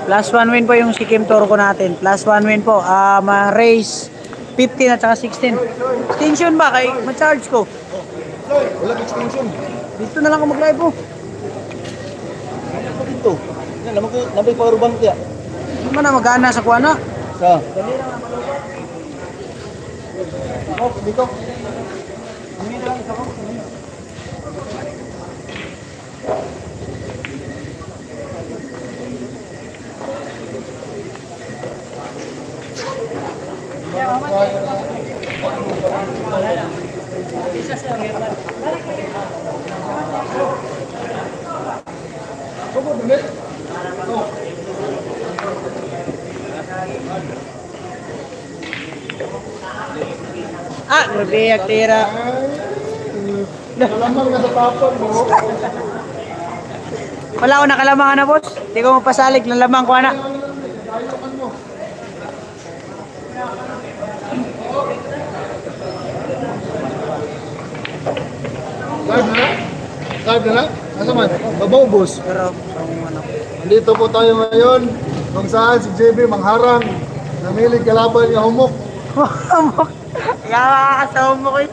Plus 1 win po yung si Kim Turco natin. Plus 1 win po. Race 15 at saka 16. Extension ba? Kay ma-charge ko. Walang extension. Dito na lang ako mag-live po. Ano dito? Yan, lamay power bank kaya. Hindi mo na magana sa kuwana. Sa? Dito. Grabe ang tira. Nalamang na sa tapon mo. Wala ako nakalamang na, boss. Hindi ko mapasalig. Lalamang ko na. Live na? Live na? Asa man? Babaw, boss. Pero, Andito po tayo ngayon kung saan si JB mangharang. Namilig kalaban niya humok. humok. Kaya sa humok eh.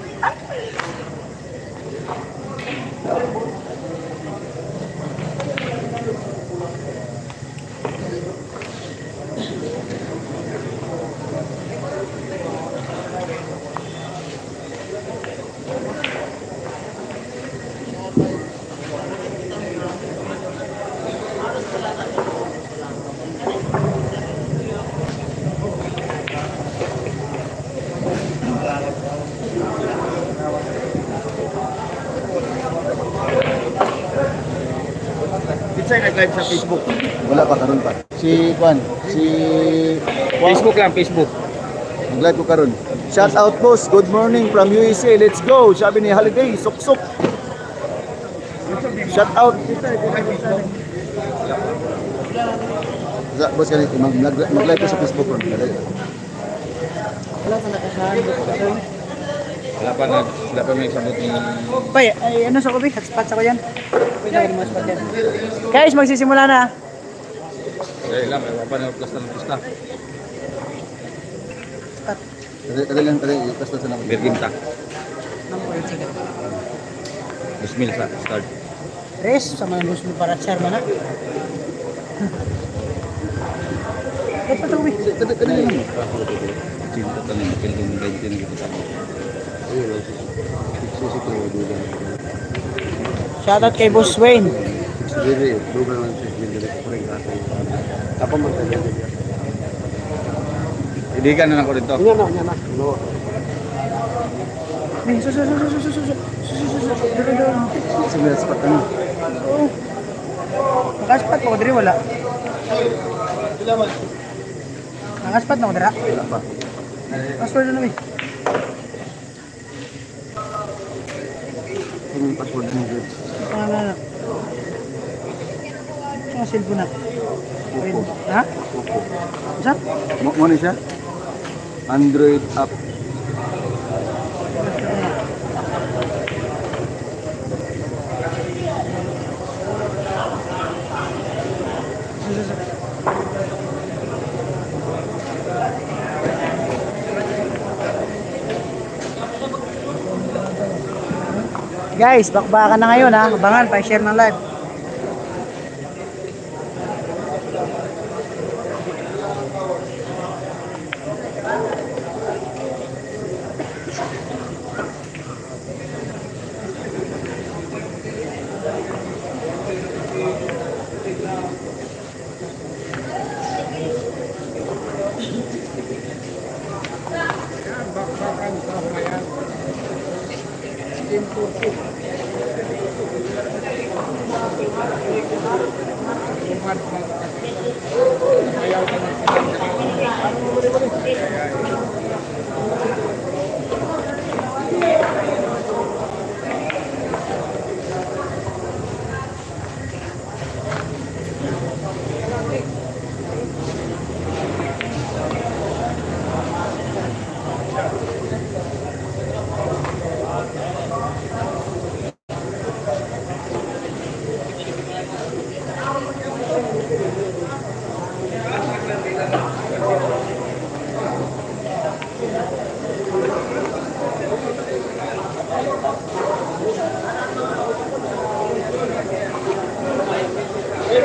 Kita nag-live sa Facebook. Wala pa karon pa. Si Juan, Facebook lang, Facebook. nag-live ko karon. Shout out boss, good morning from USA. Let's go. Sabi ni Holiday, suksok. Shout out. Boss kanito mag-live ko sa Facebook ron. Wala pa may sabot ni... Bay, ay ano sa kubi? Hotspot sa ko yan. Guys, magsisimula na. Dahil lang, wala pa na plus na pista. Tadi lang yung kasta sa naman. Berginta. 2,000 sa start. Res, sama ng gusto para share mo na. Ba't pa ito kubi? Tadi lang. Cinta tanin, piling 20 na kita sa. Shoutout kay Boss Wayne. Idigan na ako dito. Ay, sus. Nakaspat mo ko diri wala. Nakaspat na ko dira. Wala pa. Password na namin. Ano yung password mo, Greg? Pangalan na. Ang cellphone na. Oppo. Ha? Oppo. Isa? Mo ni siya? Android app. Guys, bakbakan na ngayon ha. Abangan, pa-share ng live. Oh,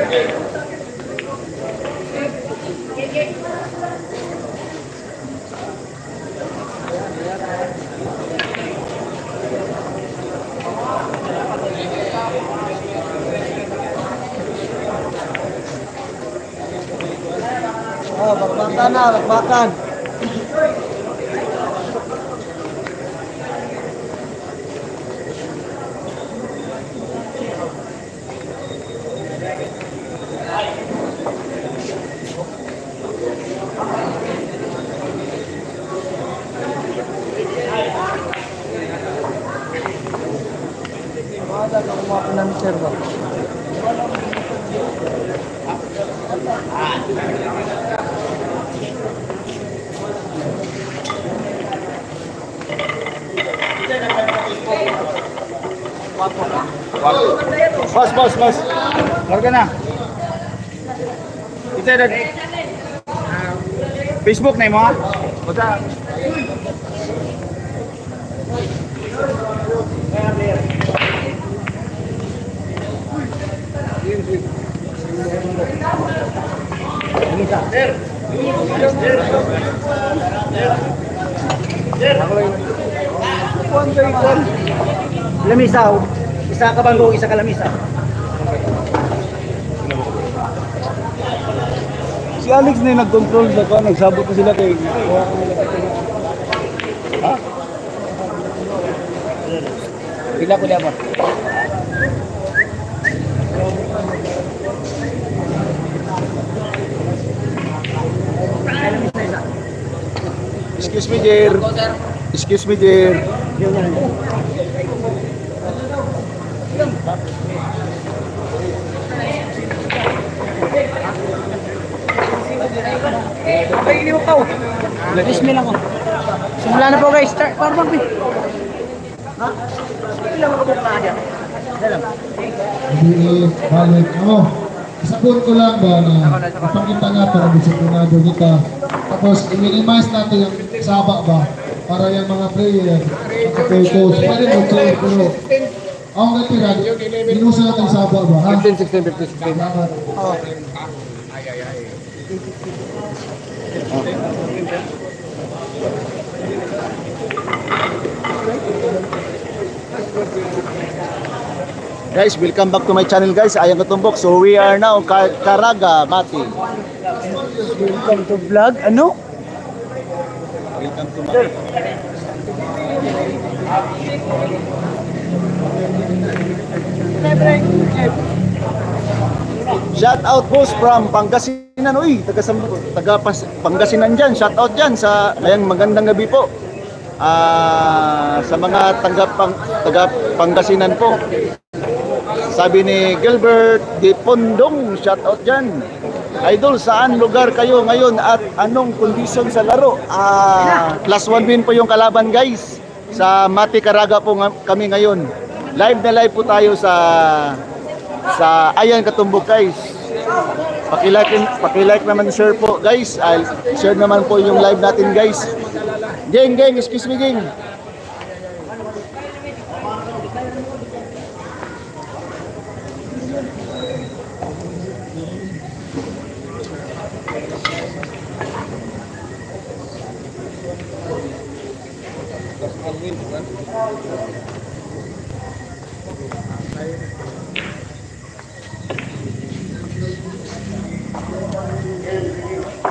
bakbakan na, bakbakan. Ada kang mga ng server. Bos. Larga na. Kita ada Facebook na mo ha? Basta. Lamisaw. Isa ka banggo, isa ka lamisaw. Si Alex na yung nag-control sa kanya, nagsabot na sila kay... Ha? Bila ko niya ba? Excuse me, Jer. Excuse me, Jer. Ay, hindi mo pa. Dismay lang ako. Simula na po guys. Start. Parang ha? Ilang ako na dyan. Dalam. Hindi, balik. Isabot ko lang ba na ipakita nga para disiplinado kita. Tapos, i-minimize natin yung saba ba para yung mga player nakapay-coach. Pwede mo player, pero ang natira, inusa natin yung saba ba? 15, 16, 15, 16. Oh. Guys, welcome back to my channel guys. Ayang Katumbok. So we are now Caraga, Mati. Welcome to vlog. Ano? Welcome to Mati. Shout out boss from Pangasinan. Uy, taga Pangasinan dyan. Shout out dyan sa ayang magandang gabi po. Sa mga taga Pangasinan po. Sabi ni Gilbert Di Pondong, shout out dyan. Idol, saan lugar kayo ngayon at anong kondisyon sa laro? +1 win po yung kalaban guys. Sa Mati Caraga po kami ngayon. Live na live po tayo sa Ayang Katumbok guys. Paki-like naman, share po guys. Share naman po yung live natin guys. Geng, excuse me geng.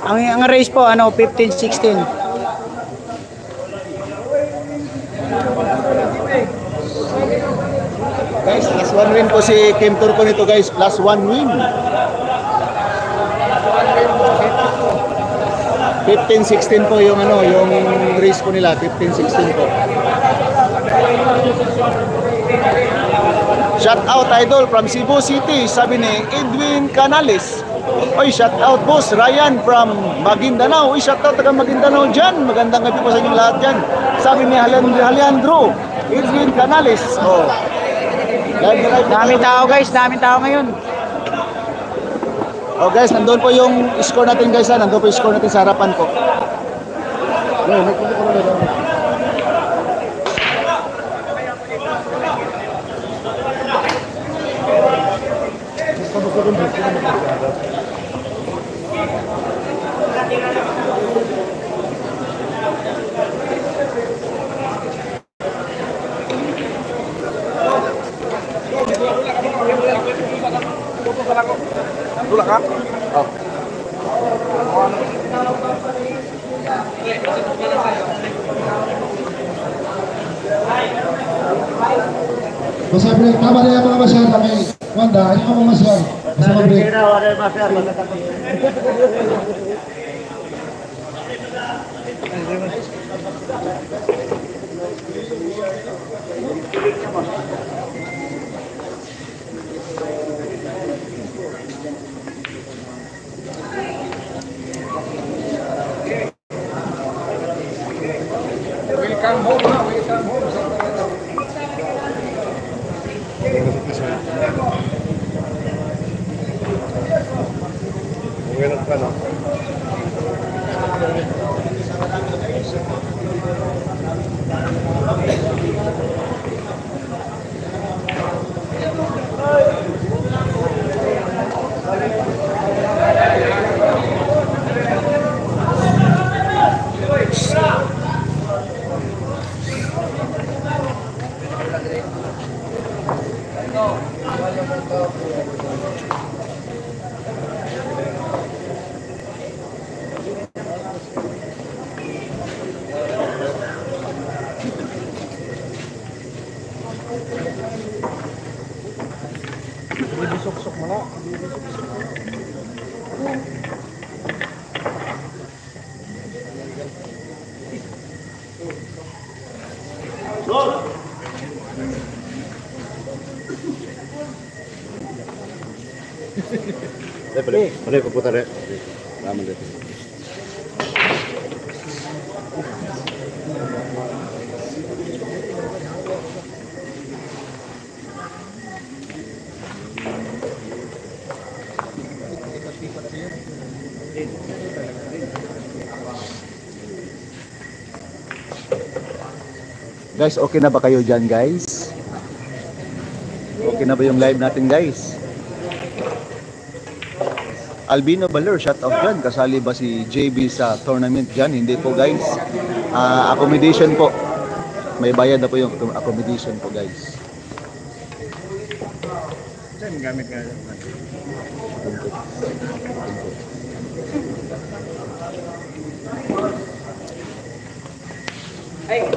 Ang race po, 15-16. Guys, +1 win po si Kim Turco nito guys, +1 win. 15-16 po yung yung race po nila, 15-16 po. Shout out idol from Cebu City, sabi ni Edwin Canales. Oy, shout out boss Ryan from Maguindanao. Oy, shout out taga Maguindanao dyan. Magandang gabi po sa inyong lahat dyan. Sabi ni Alejandro Edwin Canales. Oh. Daming tao guys, daming tao ngayon. Oh guys, nandun po yung score natin guys. Nandun po yung score natin sa harapan po. Tula ka? Oh. Basta break. Tama na yung mga masyada kay Wanda. Ano yung mga masyada? Basta mag-break. Welcome home na, welcome home. Welcome ka, no? Bibisok-sok mo na. Boleh puputar ya? Lama deh. Guys, okay na ba kayo dyan, guys? Okay na ba yung live natin, guys? Albino Baler, shout out dyan. Kasali ba si JB sa tournament dyan? Hindi po, guys. Accommodation po. May bayad na po yung accommodation po, guys. Saan gamit nga? Ay!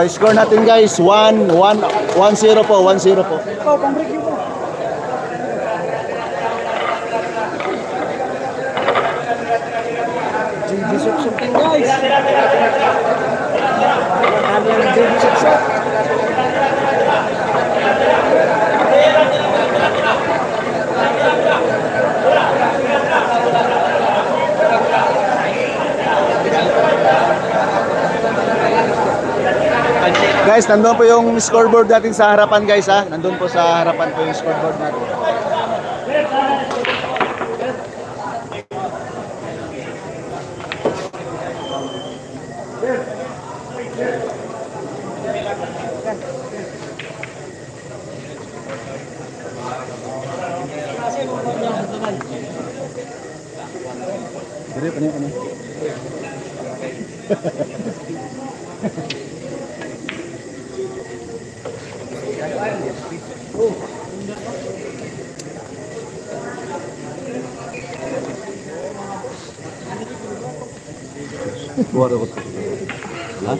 Score natin, guys. 1-0 po, 1-0 po. Ikaw, pang-break yun po. JB Suksok din, guys. Kami ang JB Suksok. Guys, nandun po yung scoreboard natin sa harapan, guys, ha. Nandun po sa harapan po yung scoreboard natin. Dire pa niya. Buat ako. Ha?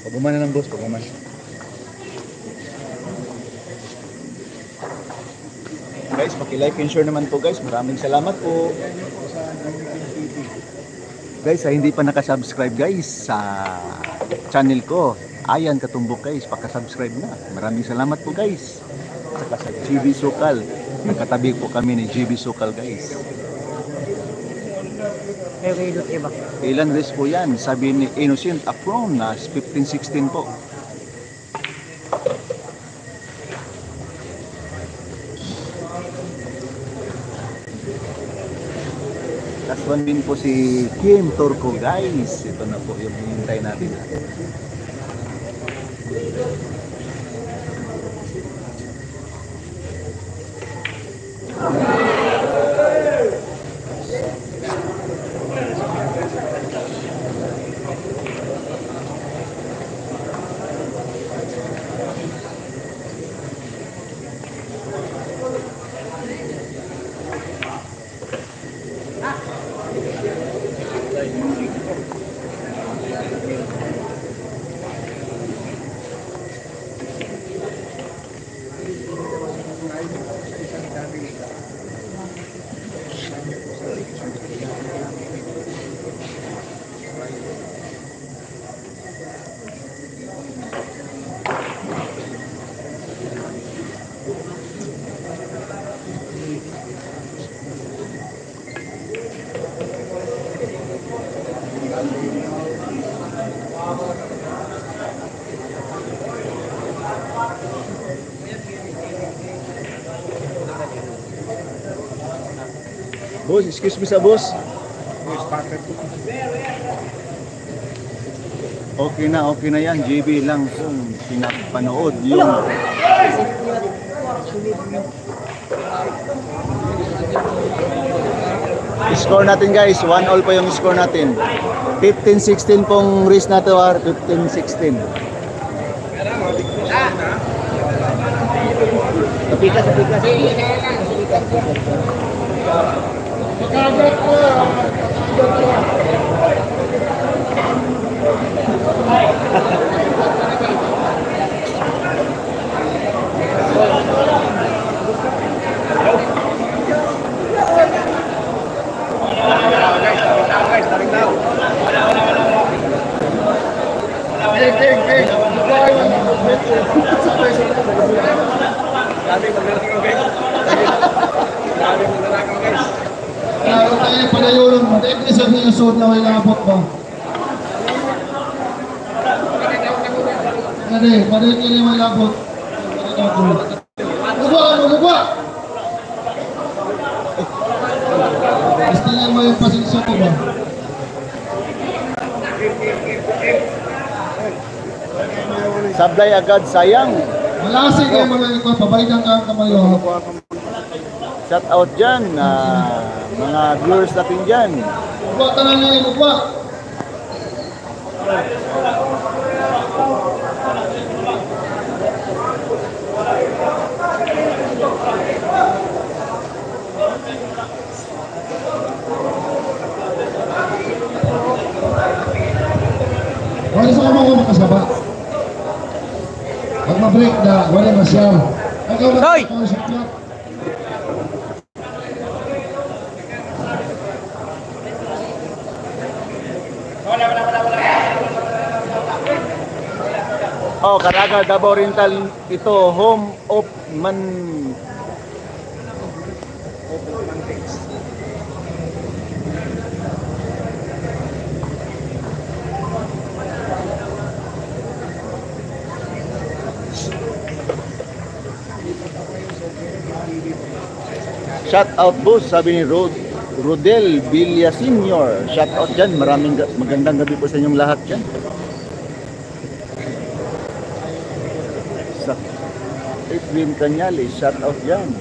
Paguman na ng boss, paguman. Guys, paki-like and share naman po, guys. Maraming salamat po. Guys, hindi pa nakasubscribe, guys, sa channel ko, Ayan Katumbok, guys. Paka-subscribe na. Maraming salamat po, guys. Saka sa GB Sukal. Nakatabi po kami ni GB Sukal guys. Ilan race po yan? Sabi ni Innocent Apron na 15-16 po. Last one din po si Kim Turco guys. Ito na po yung hinihintay natin. Boss, excuse me sa boss. Okay na yan. JB lang kung pinapanood yung score natin guys. 1-1 pa yung score natin. 15-16 pong race na to. 15-16. Tapikas. Padayon, hindi sabihin yung suot na may labot ba? Padayon nila may labot. Lugwa! Istingin mo yung pasinso ko ba? Sablay agad, sayang. Malasig kayo mga ito, pabaydan ka ang kamayo. Shout out dyan, mga viewers natin dyan. Lugwa, tanan nila, lugwa! Wala sa kamang makasaba. Pag ma-break na, wala masyal. Hoy! Oh, Caraga, Davao Oriental, ito home of man. Shout out boss, sabi ni Rodel Villa Senior. Shout out dyan, maraming magandang gabi po sa inyong lahat dyan. Edwin Cañales, shout out dyan.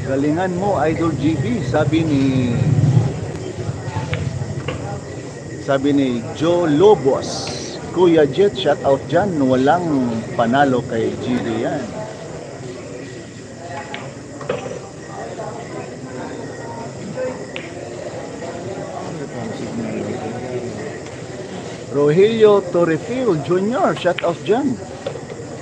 Galingan mo, Idol GB, sabi ni Joe Lobos. Kuya Jet, shout out dyan. Walang panalo kay GB yan. Rogelio Torrefil Jr., shout out dyan.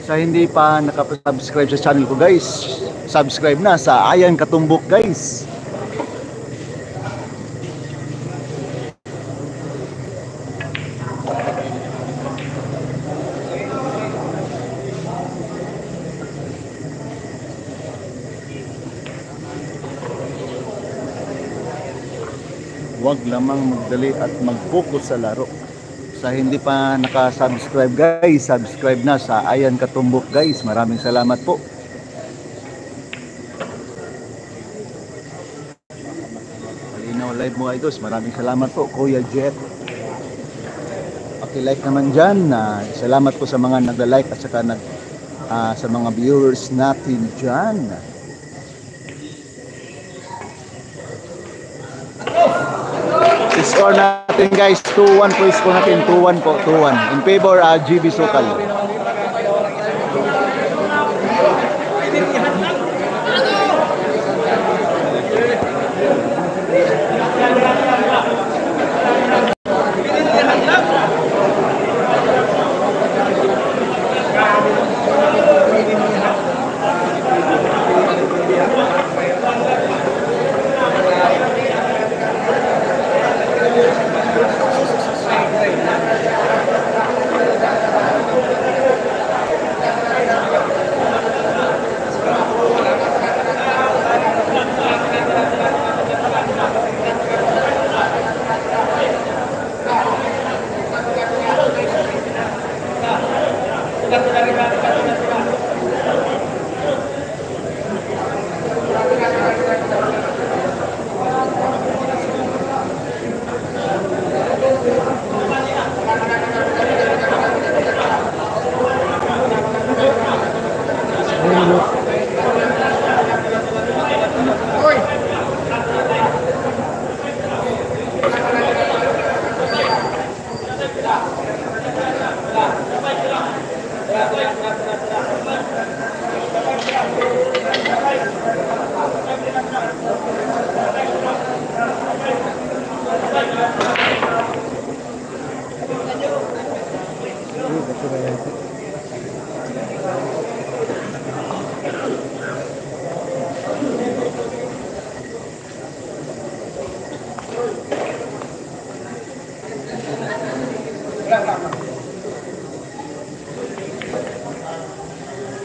Sa hindi pa nakapag-subscribe sa channel ko guys, subscribe na sa Ayan Katumbok guys. Huwag lamang magdali at mag-focus sa laro. Sa hindi pa naka-subscribe guys, subscribe na sa Ayan Katumbok guys. Maraming salamat po. Malinaw live mo idols. Maraming salamat po Kuya Jet. Paki-like naman dyan. Salamat po sa mga nagla-like at saka sa mga viewers natin dyan. Score natin guys, 2-1 po score natin, 2-1 po, 2-1 in favor GB Sukal.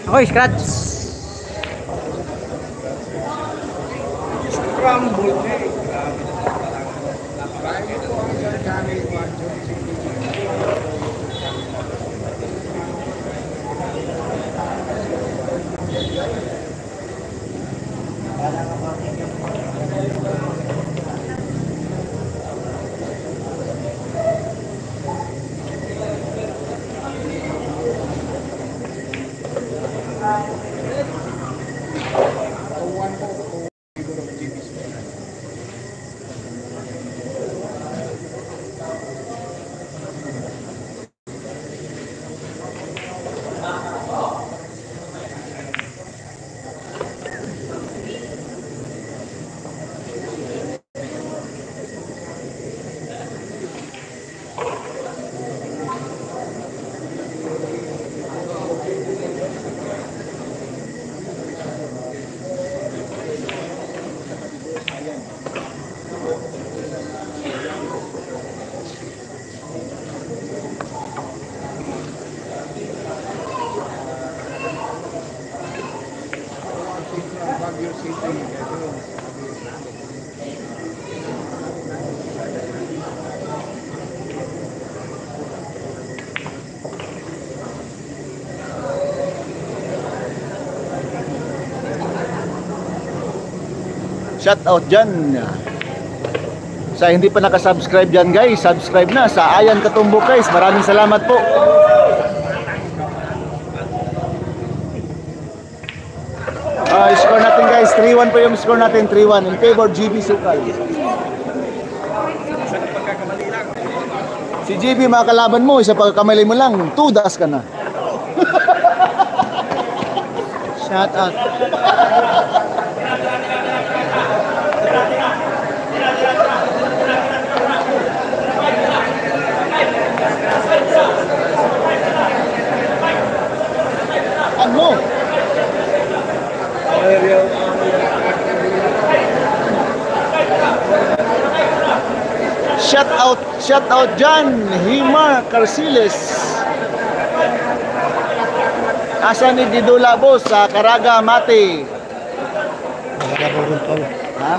Okay, scratch. Shout out dyan sa hindi pa nakasubscribe dyan guys, subscribe na sa Ayan Katumbok guys. Maraming salamat po. Score natin guys, 3-1 po yung score natin, 3-1 in favor GB Sukal. Si GB mga kalaban mo, isa pagkakamali mo lang, 2 das ka na. Shout out. Ano? shout out dyan, Himar Carciles. Asa ni Didula boss sa Caraga Mate. Ha?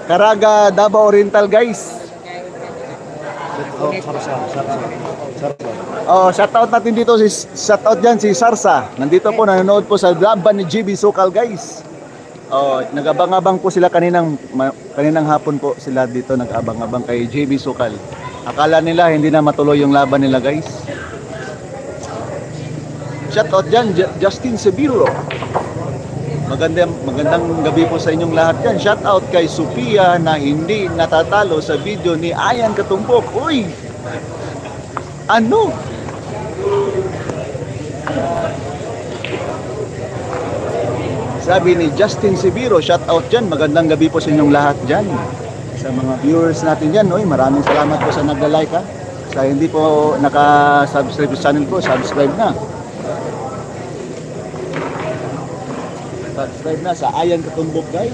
Caraga Davao Oriental guys. Oh, shoutout natin dito shoutout diyan si Sarsa. Nandito po nanonood po sa laban ni GB Sokal guys. Oh, nag-abang-abang po sila kaninang hapon po sila dito nag-abang-abang kay GB Sokal. Akala nila hindi na matuloy yung laban nila guys. Shoutout diyan Justin Sebiro. Magandang gabi po sa inyong lahat yan. Shout out kay Sophia na hindi natatalo sa video ni Ayan Katumbok. Uy! Ano? Sabi ni Justin Sibiro, shout out dyan. Magandang gabi po sa inyong lahat dyan. Sa mga viewers natin dyan. Uy, maraming salamat po sa nagla-like ha. Sa hindi po naka-subscribe sa channel ko, subscribe na. Subscribe na sa Ayan Katumbok guys.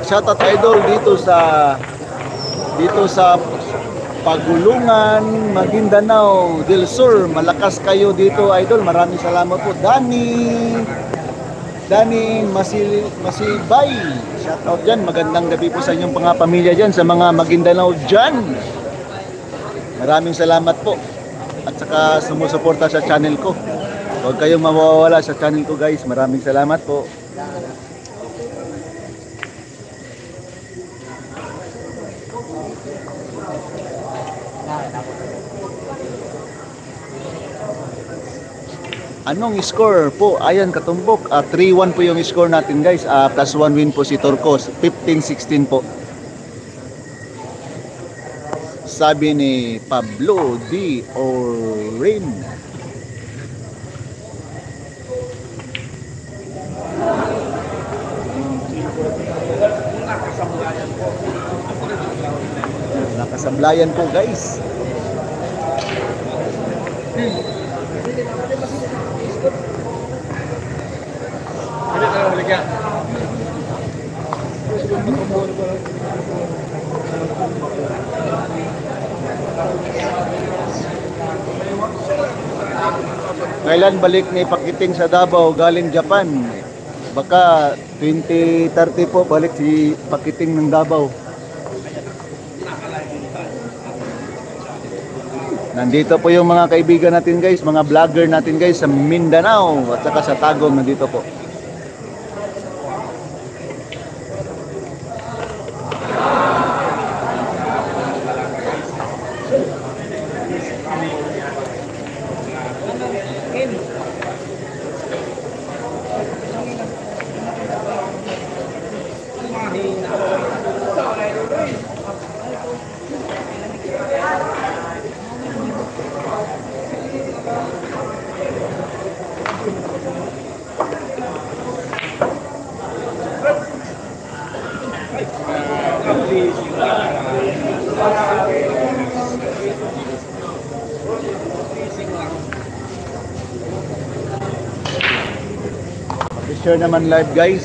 Shout out idol dito sa Pagulungan, Maguindanao del Sur. Malakas kayo dito idol. Maraming salamat po. Dani Masibay. Shout out diyan. Magandang gabi po sa inyong mga pamilya diyan sa mga Maguindanao diyan. Maraming salamat po. At saka sumusuporta sa channel ko. Huwag kayong mawawala sa channel ko guys. Maraming salamat po. Anong score po? Ayan Katumbok. 3-1 po yung score natin guys. Plus 1 win po si Turcos. 15-16 po. Sabi ni Pablo D. Orin. Nakasablayan po guys. Kailan balik ni Pakiting sa Davao galing Japan? Baka 2030 po balik si Pakiting ng Davao. Nandito po yung mga kaibigan natin guys, mga vlogger natin guys sa Mindanao at saka sa Tagum, nandito po. Share naman live guys.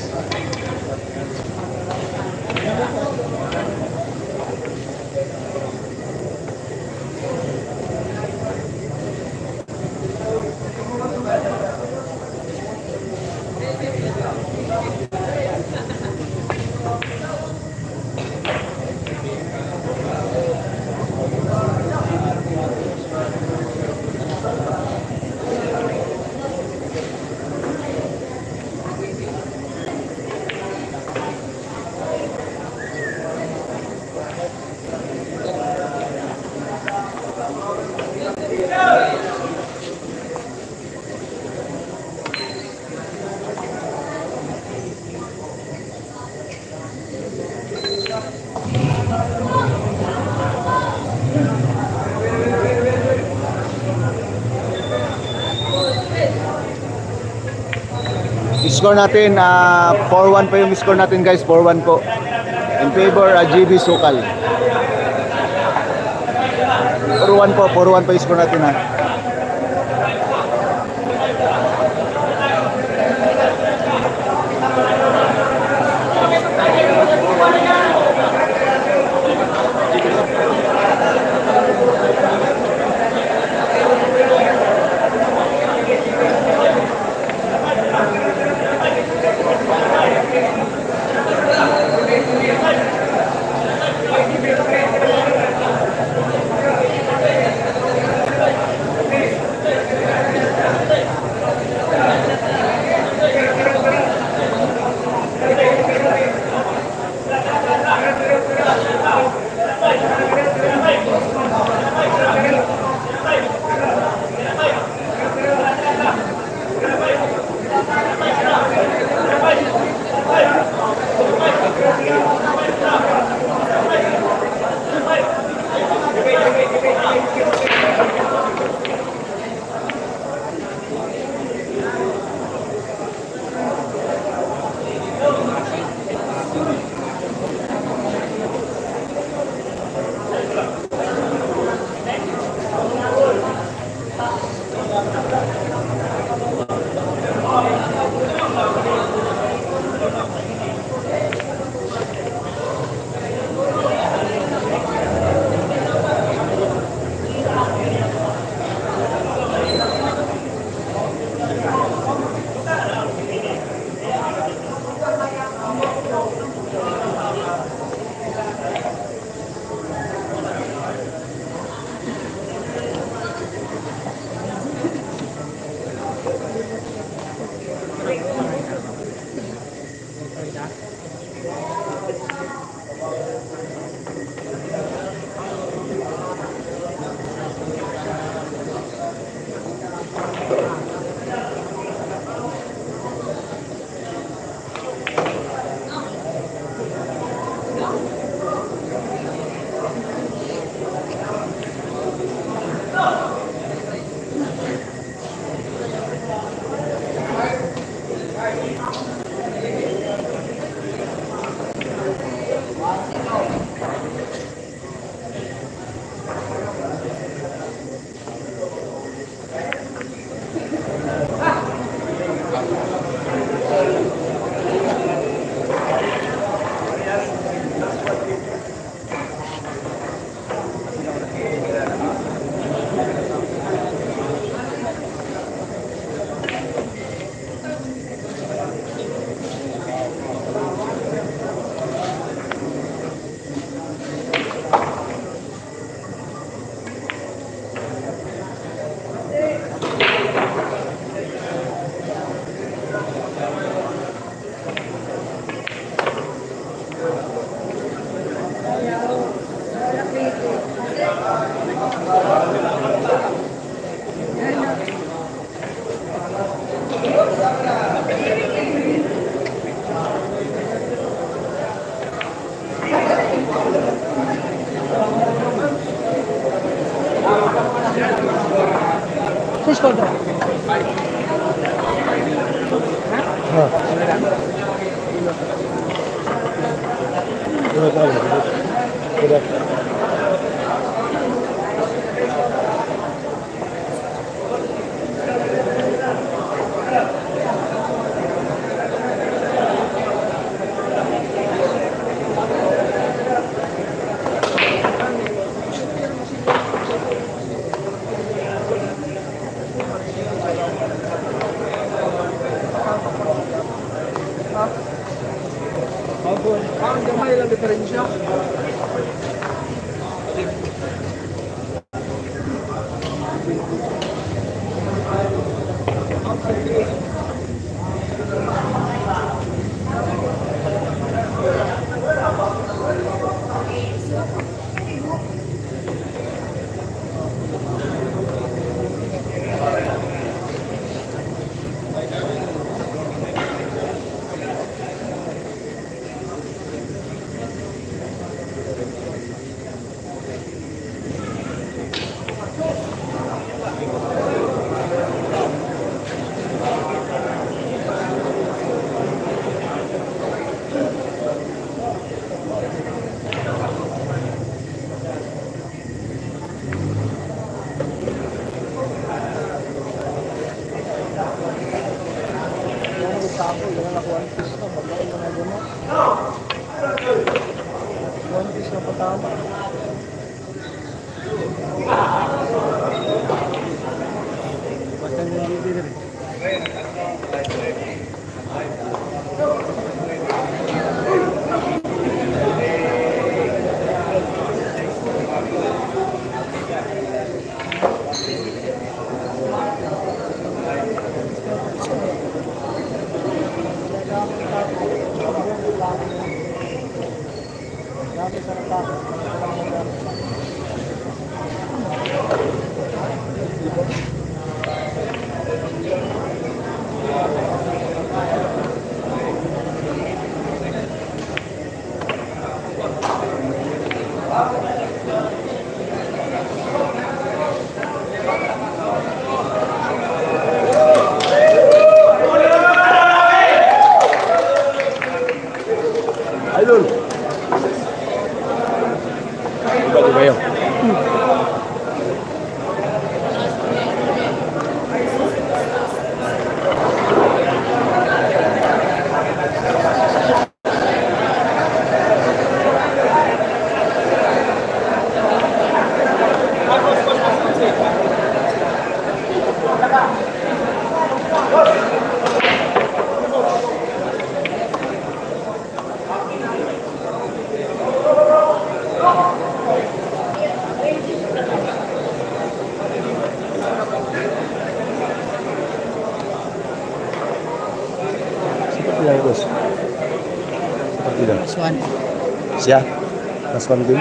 score natin 4-1 pa yung score natin guys, 4-1 po. In favor GB Sukal. 4-1 po, 4-1 pa yung score natin ha. ako, ganun ako 1 piece na, bagay mo na gano'n. 1 piece na patama. Basta nyo ang bibili rin. Idol. Bago ba yun? Ilan bos? Seperti itu. This one. Siya? Mas din?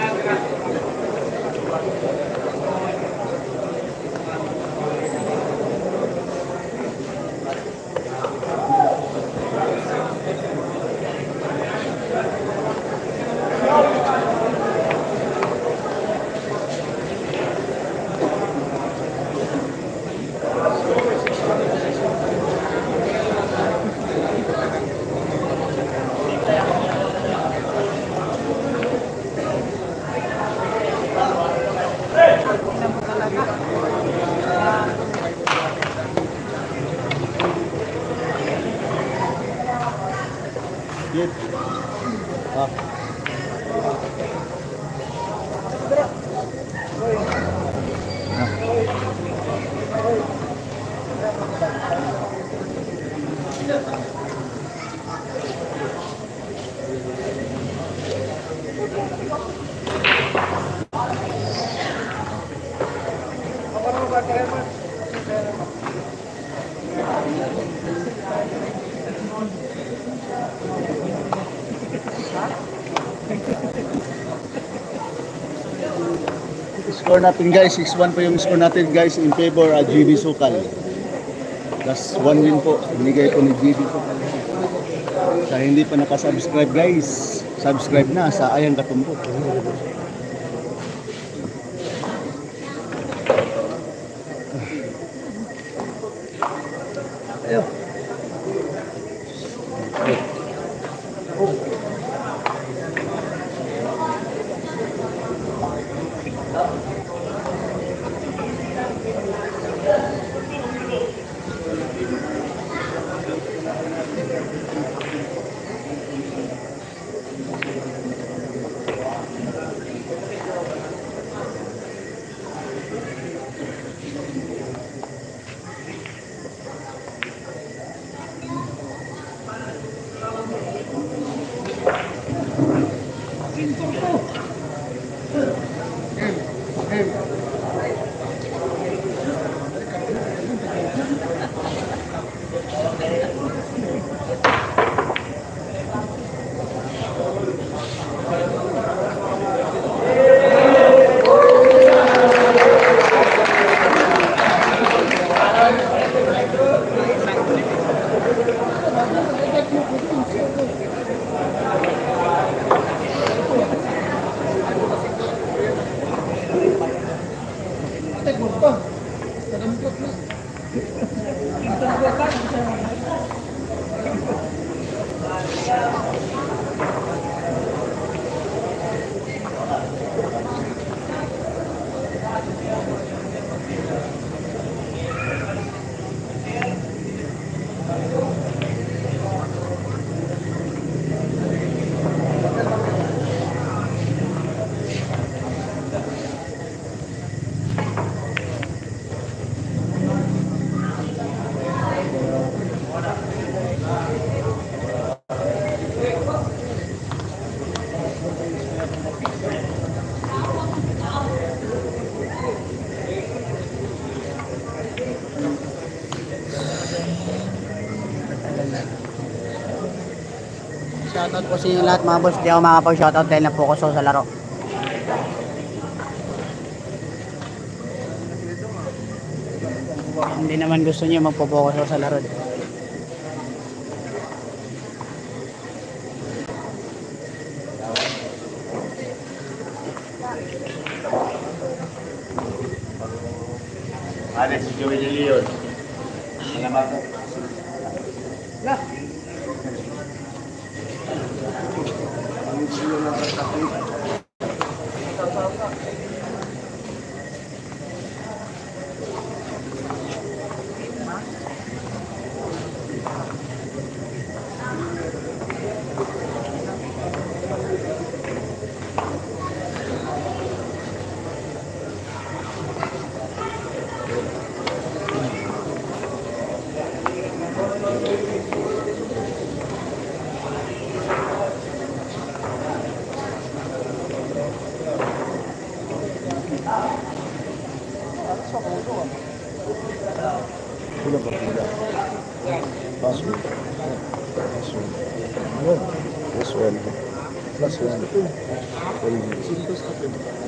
Git. Ah. Score natin guys, 6-1 po yung score natin guys in favor at GB Sukal. Plus 1 win po, binigay po ni GB Sukal. Sa hindi pa nakasubscribe guys, subscribe na sa Ayang Katumbok. Ayo. Shoutout po sa inyo lahat mga boss. Di ako makapag-shoutout dahil na-focus ako sa laro. Hindi naman gusto niyo magpo-focus ako sa laro. Alex, Joey de Leon. Salamat. Plus one. Plus one.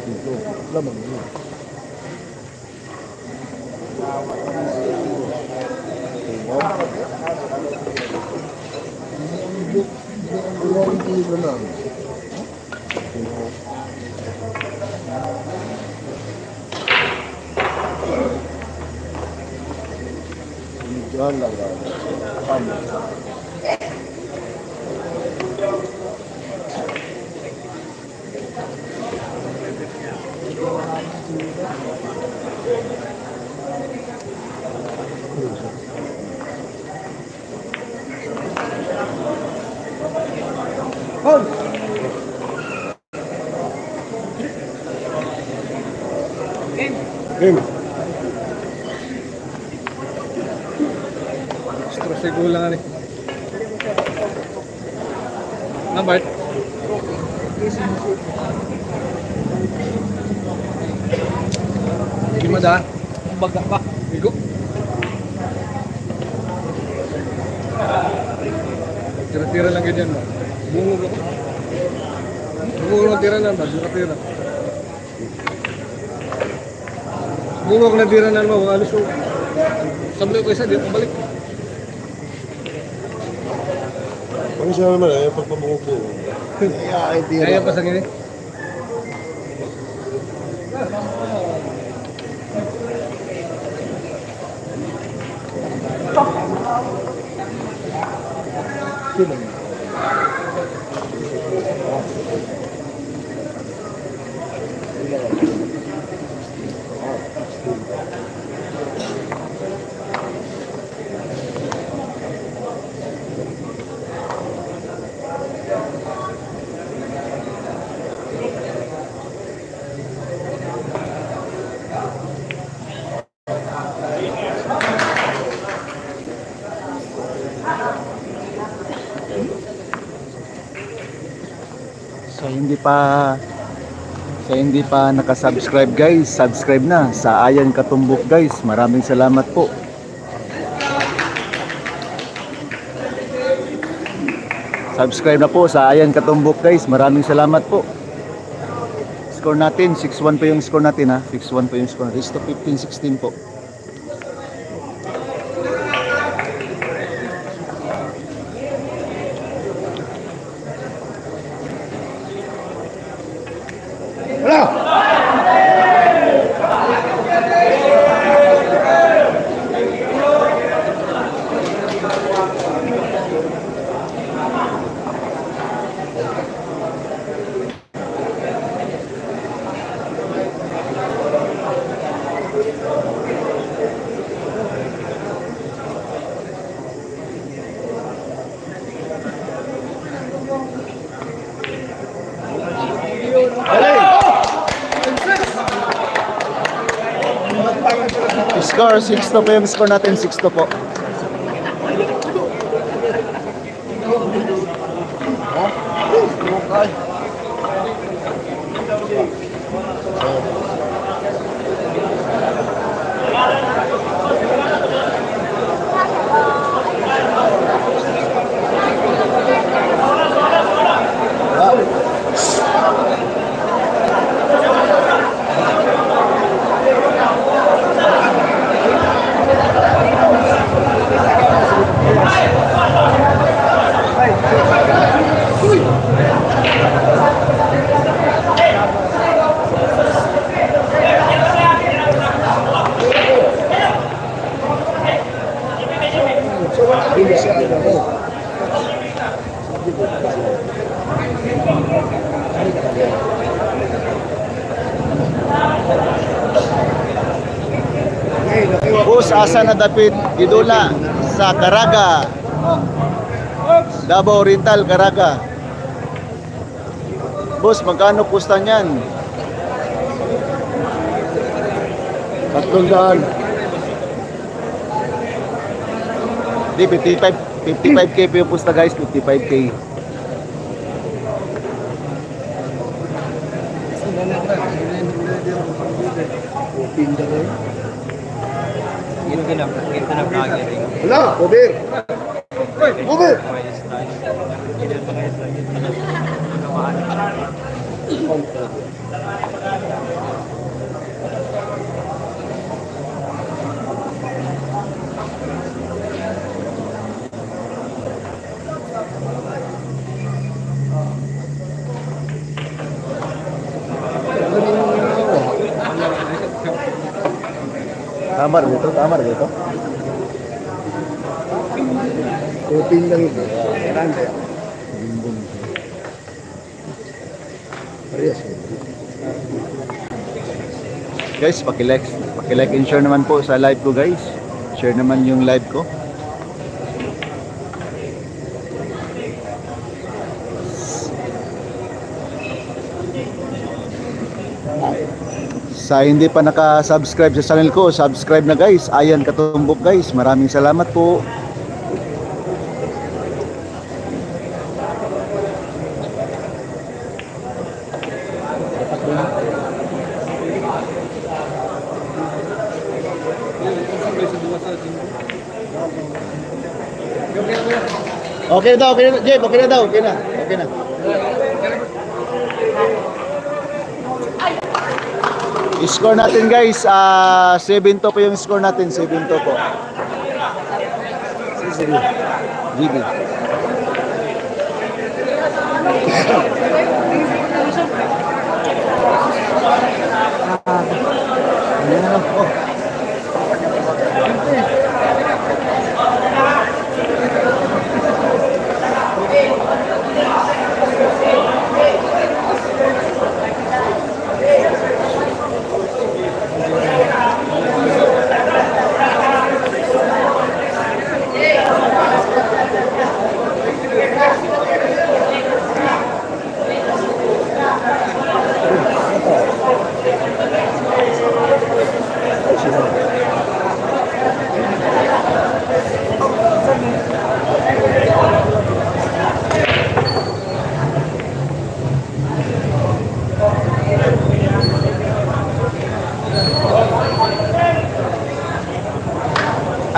Dito. Lamang yun. Diyan lang. Game. Stress ko lang ani. Nabart. Gimada? Baga pa. Igo. Tira-tira lang ganyan mo. Bungog ako. Bungog lang tira lang. Tira-tira. Bungog na tira na mo. Alos ko. Sabi ko isa, di ako balik. Ano siya naman eh, pagpamukog ko. Kaya pa sa gini. Sa hindi pa nakasubscribe guys, subscribe na sa Ayan Katumbok guys. Maraming salamat po. Subscribe na po sa Ayan Katumbok guys. Maraming salamat po. Score natin 6-1 po yung score natin ha. 6-1 po yung score natin. Stop 15-16 po. Score 6-2 po yung score natin, 6-2 po. Boss, asa na dapit idula sa Caraga. Davao Oriental, Caraga. Boss, magkano pusta niyan? 300. Di, 55K po yung pusta guys, 55K. Ito na vlogger. Wala, over. Over. Tama dito. Open lang ito. Grande. Parehas. Guys, paki-like and share naman po sa live ko guys. Share naman yung live ko. Sa hindi pa naka-subscribe sa channel ko, subscribe na guys. Ayan Katumbok guys. Maraming salamat po. Okay na, Jeff, okay na daw, okay na. Score natin guys, 7-2 po yung score natin, 7-2 po. GB.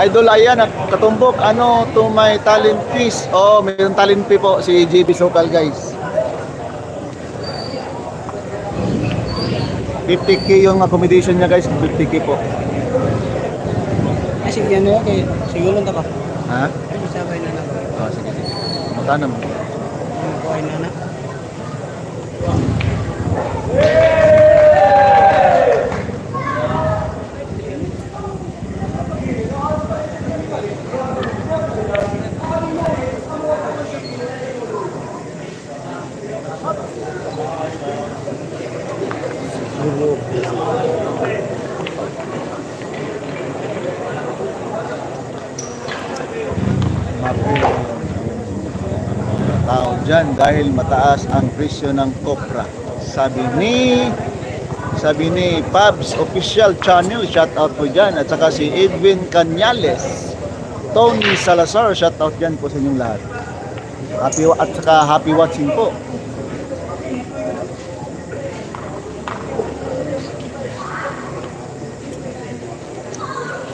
Idol, ayan, Katumbok, ano to my talent piece? Oh, mayroong talent fee po si JB Sokal guys. 50K yung accommodation niya guys, 50K po. Ay, sige ano yun, siguro lang ka. Ha? Ay, sabay na lang. Oh, sige. Magkano mo? Kuhay na na. Tao dyan dahil mataas ang presyo ng kopra. Sabi ni Pabs Official Channel, shout out po dyan. At saka si Edwin Cañales, Tony Salazar, shout out dyan po sa inyong lahat. At saka happy watching po.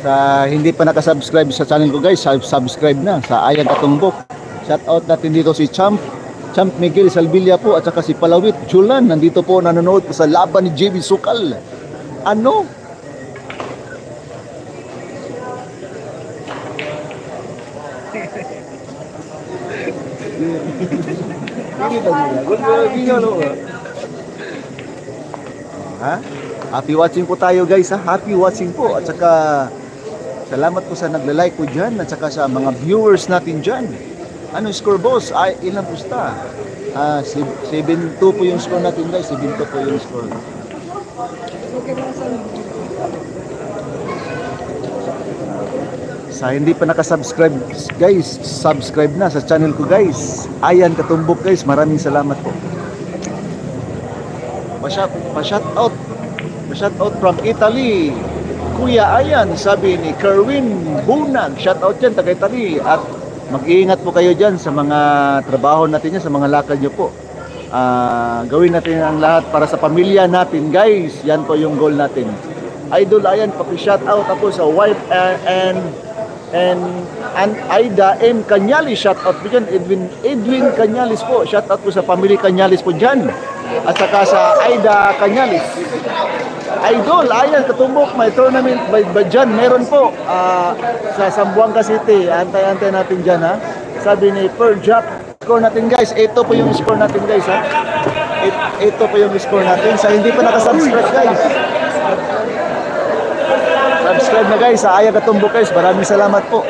Sa hindi pa nakasubscribe sa channel ko guys, subscribe na sa Ayan Katumbok. Shout out natin dito si Champ Miguel Salvilla po at saka si Palawit Julan. Nandito po nanonood po sa laban ni JB Sokal. Ano? Ha? Happy watching po tayo guys ha. Happy watching po. At saka Salamat po sa nagla-like po dyan at saka sa mga viewers natin dyan. Ano score boss? Ay, ilang pusta? 7-2 po yung score natin guys. 7-2 po yung score. Sa hindi pa nakasubscribe guys, subscribe na sa channel ko guys. Ayan Katumbok guys, maraming salamat po. Pa-shout out from Italy. Kuya Ayan, sabi ni Kerwin Bunag, shout out dyan, taga Italy. At mag-iingat po kayo dyan sa mga trabaho natin yan, sa mga lakad nyo po. Gawin natin ang lahat para sa pamilya natin guys. Yan po yung goal natin. Idol Ayan, paki-shout out ako sa wife and Aida M. Canyalis, shout out po dyan. Edwin Canyalis po, shout out po sa family Canyalis po dyan. At saka sa Aida Canyalis. Idol, ayan, Katumbok, may tournament ba dyan? Meron po sa Zamboanga City. Antay-antay natin dyan, ha? Sabi ni Perjap, score natin guys. Ito po yung score natin guys, ha? Ito po yung score natin. Sa hindi pa nakasubscribe guys, subscribe na guys sa Aya Katumbok guys. Maraming salamat po.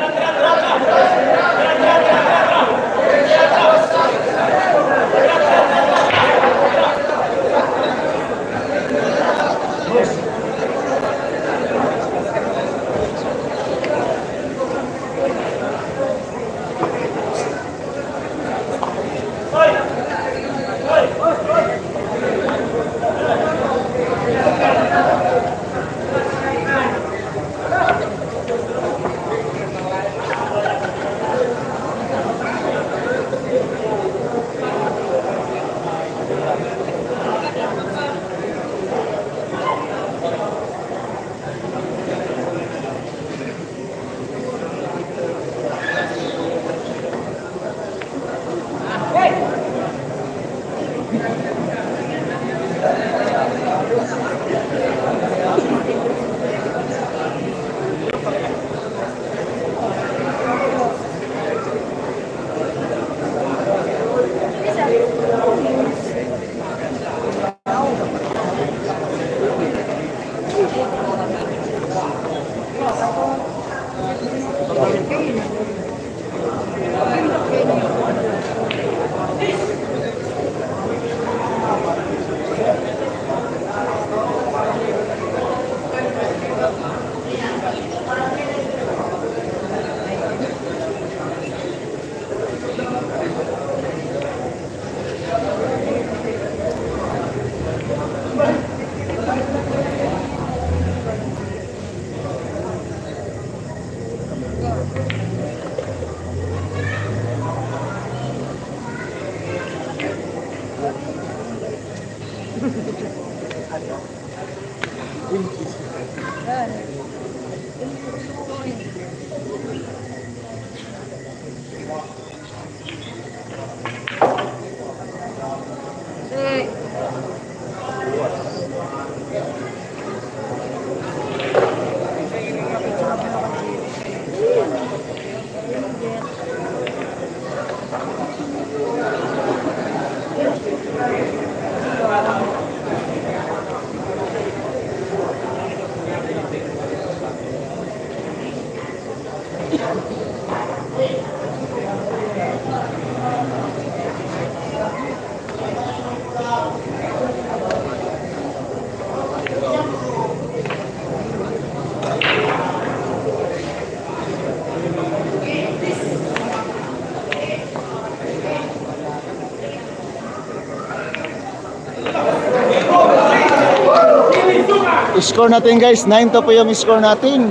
Score natin guys, 9 to po yung score natin.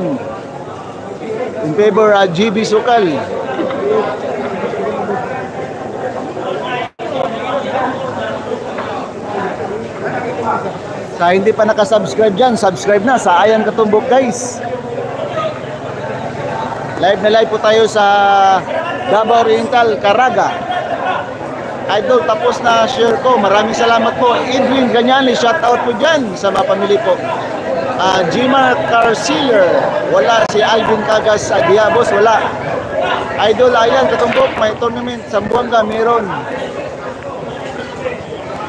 In favor GB Sukal. Sa hindi pa nakasubscribe dyan, subscribe na sa Ayan Katumbok guys. Live na live po tayo sa Davao Oriental, Caraga. Idol, tapos na share ko. Maraming salamat po. Edwin Ganyani, shout out po dyan sa mga pamilya po. Jimar Carciller, wala. Si Alvin Cagas Diabos, wala. Idol, Ayan Katumbok, may tournament. Zamboanga, meron.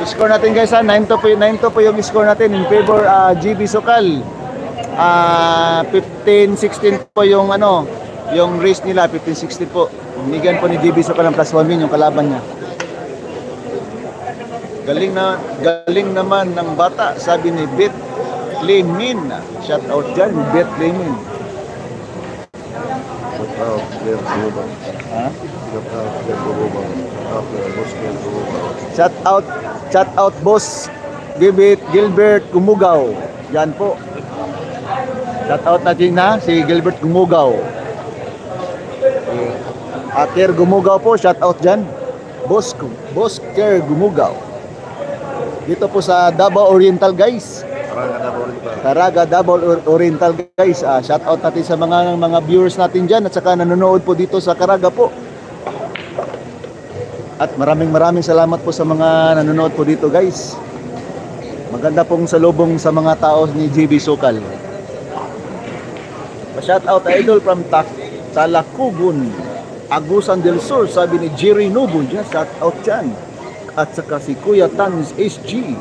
Score natin guys ha, 9 to po yung score natin in favor GB Sukal. 15-16 po yung ano, yung race nila, 15-16 po. Binigyan po ni JB Sokal ng plus 1 win yung kalaban niya. Galing naman ng bata, sabi ni Bet Lemin. Shout out dyan, Bet Lemin. Ha? Shout out boss Gilbert Gumugaw. Yan po. Shout out natin na si Gilbert Gumugaw. Aker Gumugaw po, shout out dyan. Boss Ker Gumugaw. Dito po sa Davao Oriental guys. Caraga Davao Oriental guys. Shout out natin sa mga viewers natin dyan at saka nanonood po dito sa Caraga po. At maraming salamat po sa mga nanonood po dito guys. Maganda pong salubong sa mga tao ni JB Sokal. Shout out idol from Talacugun, Agusan del Sur, sabi ni Jerry Noble dyan, shout out dyan. At saka si Kuya Tanis SG,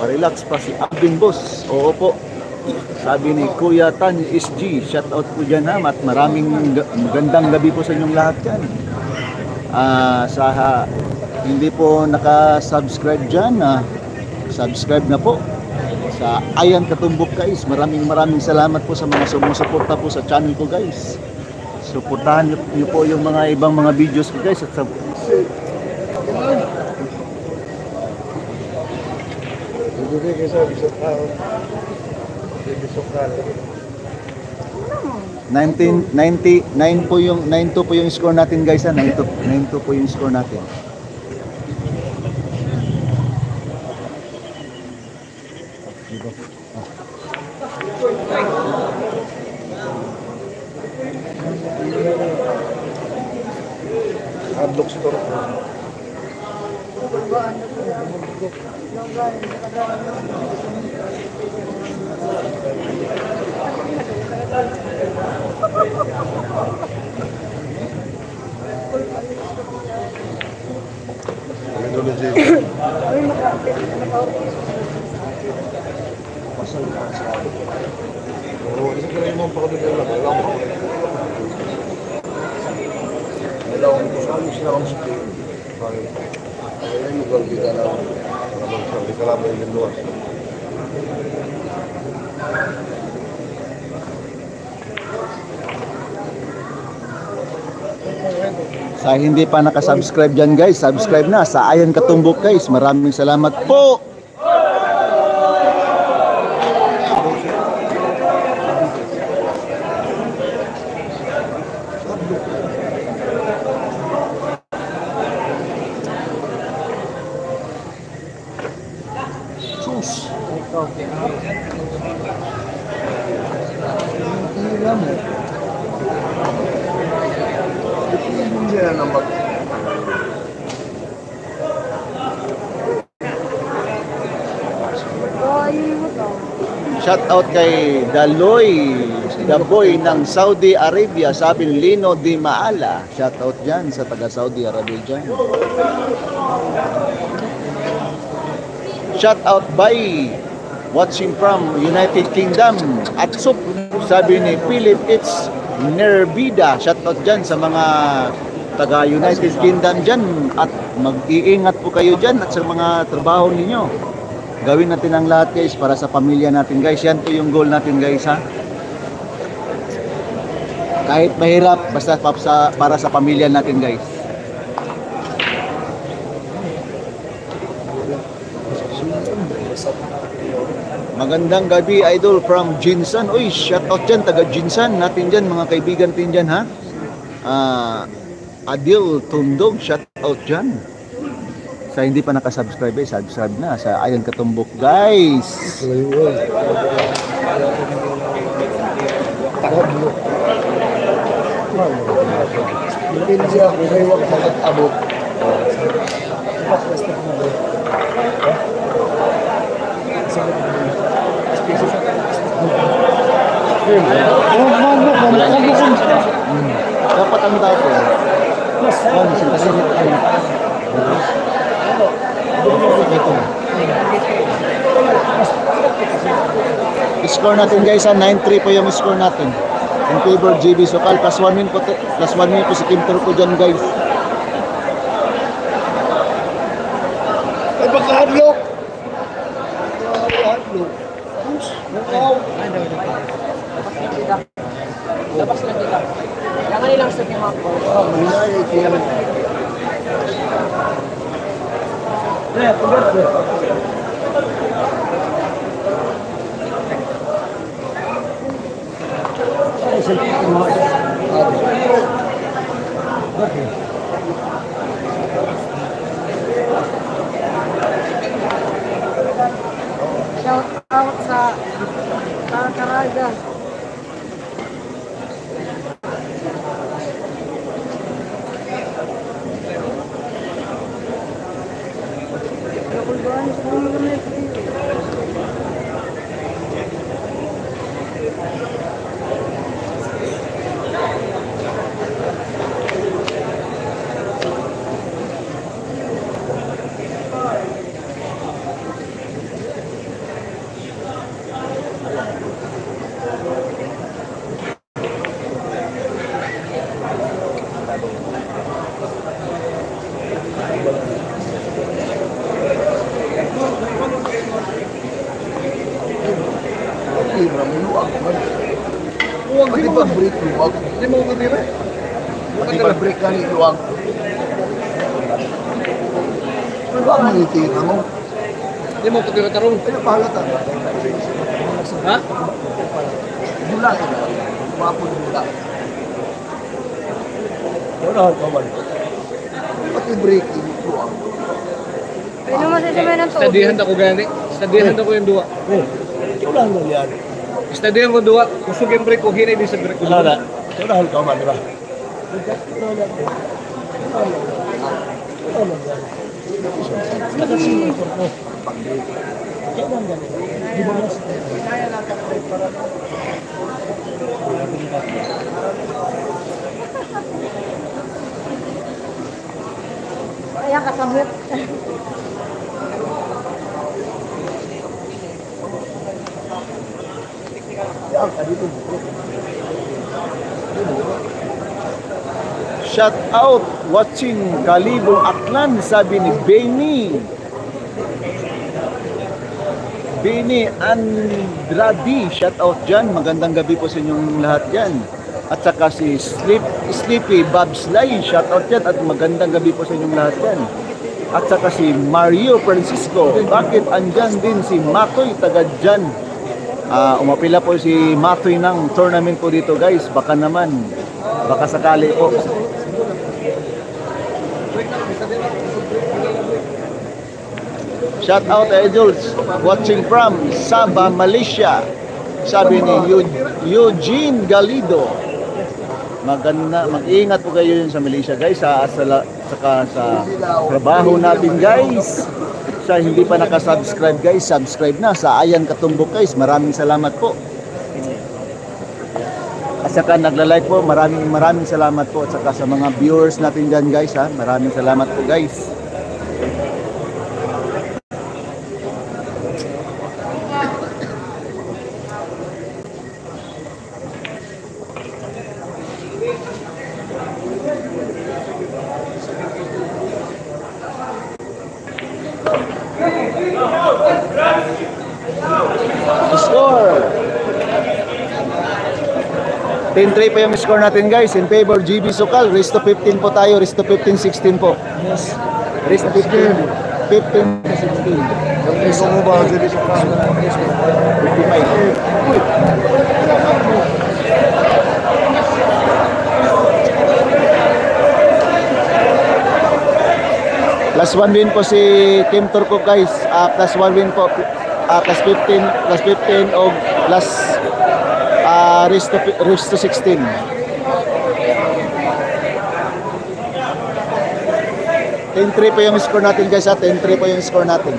relax pa si Abing Boss, oo po, sabi ni Kuya Tanis SG, shout out po dyan ha, at maraming magandang gabi po sa inyong lahat dyan. Hindi po nakasubscribe dyan, subscribe na po sa Ayan Katumbok guys. Maraming salamat po sa mga sumusuporta po sa channel ko guys. Suportahan niyo po yung mga ibang mga videos ko guys at sa 99 po yung 92 po yung score natin guys ha. 92 po yung score natin. Hardlock store. Sa hindi pa nakasubscribe dyan guys, subscribe na sa Ayan Katumbok guys. Maraming salamat po. Sus. Shout out kay Daloy, the boy ng Saudi Arabia, sabi ni Lino Di Maala. Shout out dyan sa taga Saudi Arabia dyan. Shout out by watching from United Kingdom at Sup, sabi ni Philip It's Nerbida. Shout out dyan sa mga taga United Kingdom dyan at mag-iingat po kayo dyan at sa mga trabaho ninyo. Gawin natin ang lahat guys para sa pamilya natin guys. Yan po yung goal natin guys ha. Kahit mahirap basta para sa pamilya natin guys. Magandang gabi idol from Jinsan. Uy, shout out dyan taga Jinsan natin dyan, mga kaibigan natin dyan ha. Adil Tundog, shout out dyan. Sa hindi pa nakasubscribe, subscribe na sa Ayan Katumbok guys. Dapat ang tapo. score natin guys, 9-3 po yung score natin. In favor GB Sokal. Plus 1 win po si Kim Turco dyan guys. Ay, baka hadlok. Labas na kita. Yang nilang sa mga ko. Shout out sa Karaga. Huwag di pag-break luwag. Hindi mo ko dire. Di pag-break ka ni luwag. Huwag mo itira mo. Hindi mo ko tarong. Ay, pahalata. Ha? Bula ka na. Umapon bula. Wala ka man. Pati breaking luwag. Ay, naman sa sabi ng tubig. Stadihan ako gani. Stadihan ako yung duwa. Wala na yan. Stadihan ko duwa. Kusog yung break ko. Hinay din sa break ko. Wala na. Wala ka man, di ba? Ayan, kasabot. Shout out watching Kalibong Aklan, sabi ni Benny Andrade. Shout out dyan. Magandang gabi po sa inyong lahat dyan. At saka si Sleepy Bobslay. Shout out dyan. At magandang gabi po sa inyong lahat dyan. At saka si Mario Francisco. Bakit andyan din si Matoy taga dyan? Umapila po si Matoy ng tournament po dito guys. Baka naman. Baka sakali po. Shout out Idols watching from Sabah, Malaysia. Sabi ni Eugene Galido. Mag-ingat po kayo yun sa Malaysia guys. Saka sa trabaho natin guys. Sa hindi pa nakasubscribe guys, subscribe na sa Ayan Katumbok guys. Maraming salamat po. At saka nagla-like po, maraming salamat po. At saka sa mga viewers natin dyan guys ha. Maraming salamat po guys. Score 10-3 po yung score natin guys. In favor GB Sokal. Race to 15 po tayo. Race to 15-16 po. Yes. Race to 15 15-16. Gusto mo ba GB Sokal? 55. Plus 1 win po si Kim Turco guys. Plus 1 win po. Plus 15 o plus race to 16. 10-3 po yung score natin guys ha. 10-3 po yung score natin.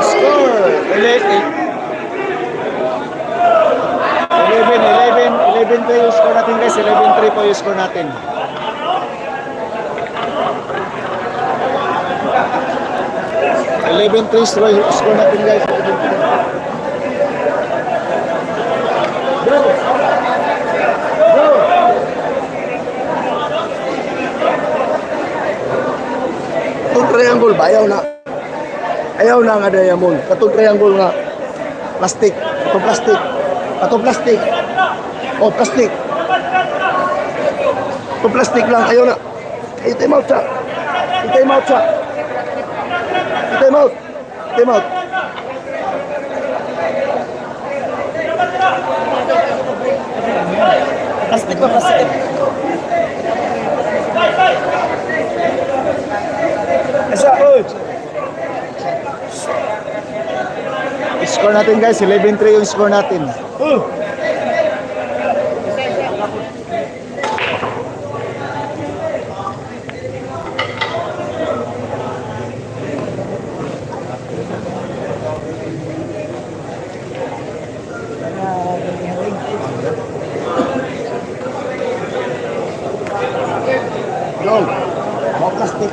Score 11 po yung score natin guys. 11-3 po yung score natin. Score natin guys. 11-3. Katong triangle ba? Ayaw na. Ayaw na nga diamond. Katong triangle nga. Plastic. Katong plastic. Katong plastic. Oh, plastic. Katong plastic lang. Ayaw na. Ay, time out siya. Time out siya. Time out. Time out. Plastic ba, plastic? Asa, coach. Score natin guys. 11-3 yung score natin. Yun. Mga plastic.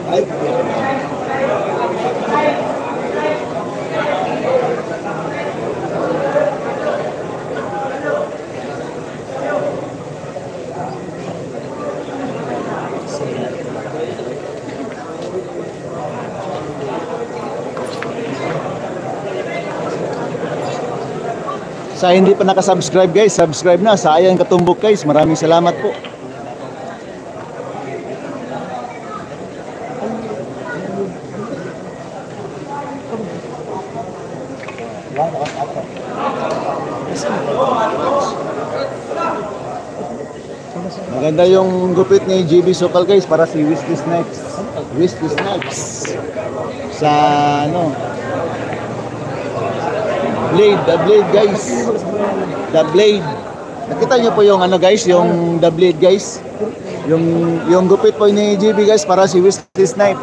Ay. Sa hindi pa nakasubscribe guys, subscribe na. Sa Ayang Katumbok guys, maraming salamat po. Maganda yung gupit ni GB Sokal guys para si Wesley Snipes. Wesley Snipes. Sa ano, Blade, the Blade guys. The Blade. Nakita niyo po yung ano guys, yung The Blade guys. Yung gupit po ni GB guys para si Wesley Snipe.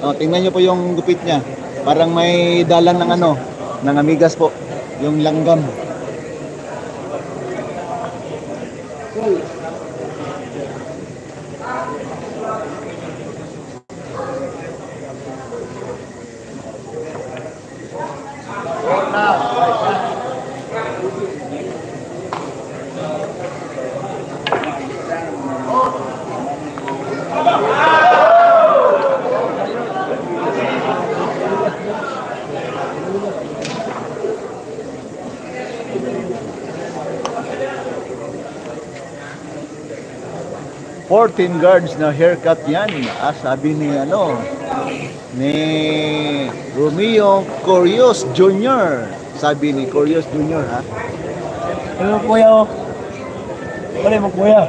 Oh, tingnan niyo po yung gupit niya. Parang may dalang ng ano, ng amigas po, yung langgam. "14 guards na haircut yan," sabi ni ano, ni Romeo Corios Jr. Sabi ni Corios Jr. ha. Ano kuya oh? Wala mo kuya.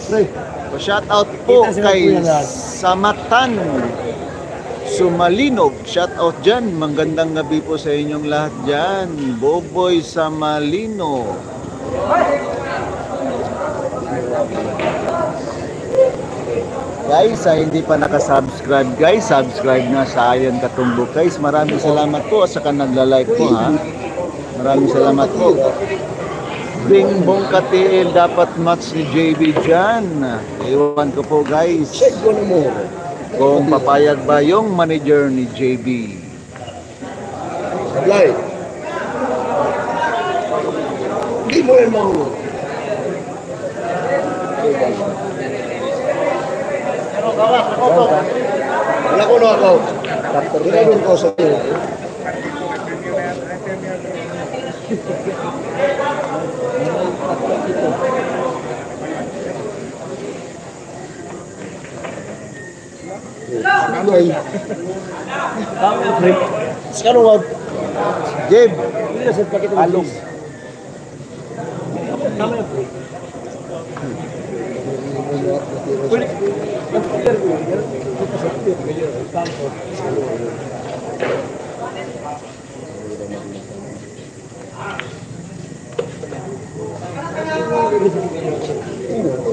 Pre, shout out po Kita sila kay kuya lahat. Samatan Sumalinog. Shout out dyan. Magandang gabi po sa inyong lahat dyan. Boboy Samalino. Guys, hindi pa nakasubscribe guys, subscribe na sa Ayang Katumbok guys. Maraming salamat po at saka nagla-like po ha. Maraming salamat po. Bingbong Katil, dapat match ni JB dyan. Iwan ko po guys. Check ko na mo. Kung papayag ba yung manager ni JB. Sablay. Hindi mo yan mahulo. Wala ko na ako. Ginanong ko sa iyo. Ano ay? Sekarang wag. Jeb, along.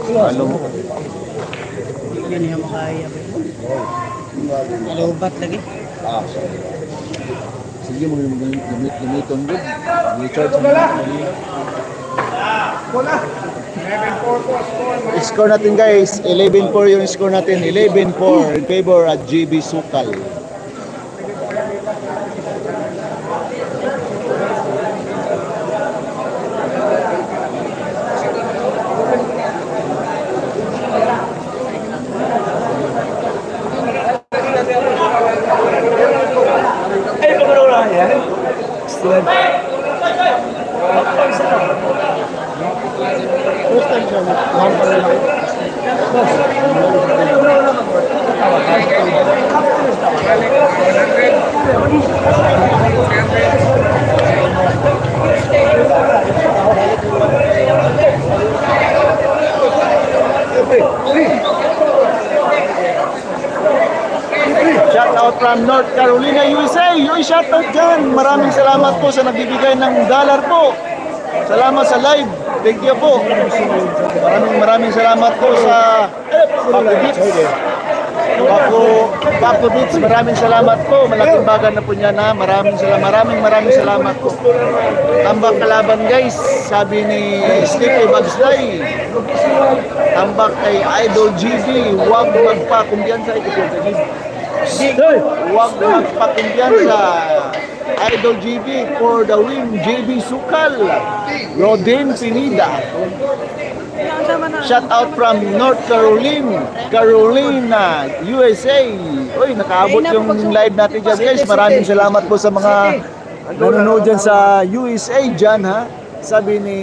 Along. Yan yung makaya. Alubat lagi. Sige mo gamiton good. I-charge mo. Score natin guys, 11-4 yung score natin. 11-4 in favor at JB Sukal. Shout out from North Carolina, USA. Yung shout out dyan. Maraming salamat po sa nagbibigay ng dollar po. Salamat sa live. Thank you po. Maraming salamat po sa Paco Beats. Paco Beats, maraming salamat po. Malaking bagan na po niya na. Maraming salamat po. Tambak kalaban guys, sabi ni Sleepy Bagslay. Tambak kay Idol GB. Huwag magpakumbiyansa. Huwag magpakumbiyansa. Idol GB for the win. JB Sukal. Rodin Pinida. Shout out from North Carolina, USA. Uy, nakaabot yung live natin dyan guys. Maraming salamat po sa mga nanonood dyan sa USA dyan ha. Sabi ni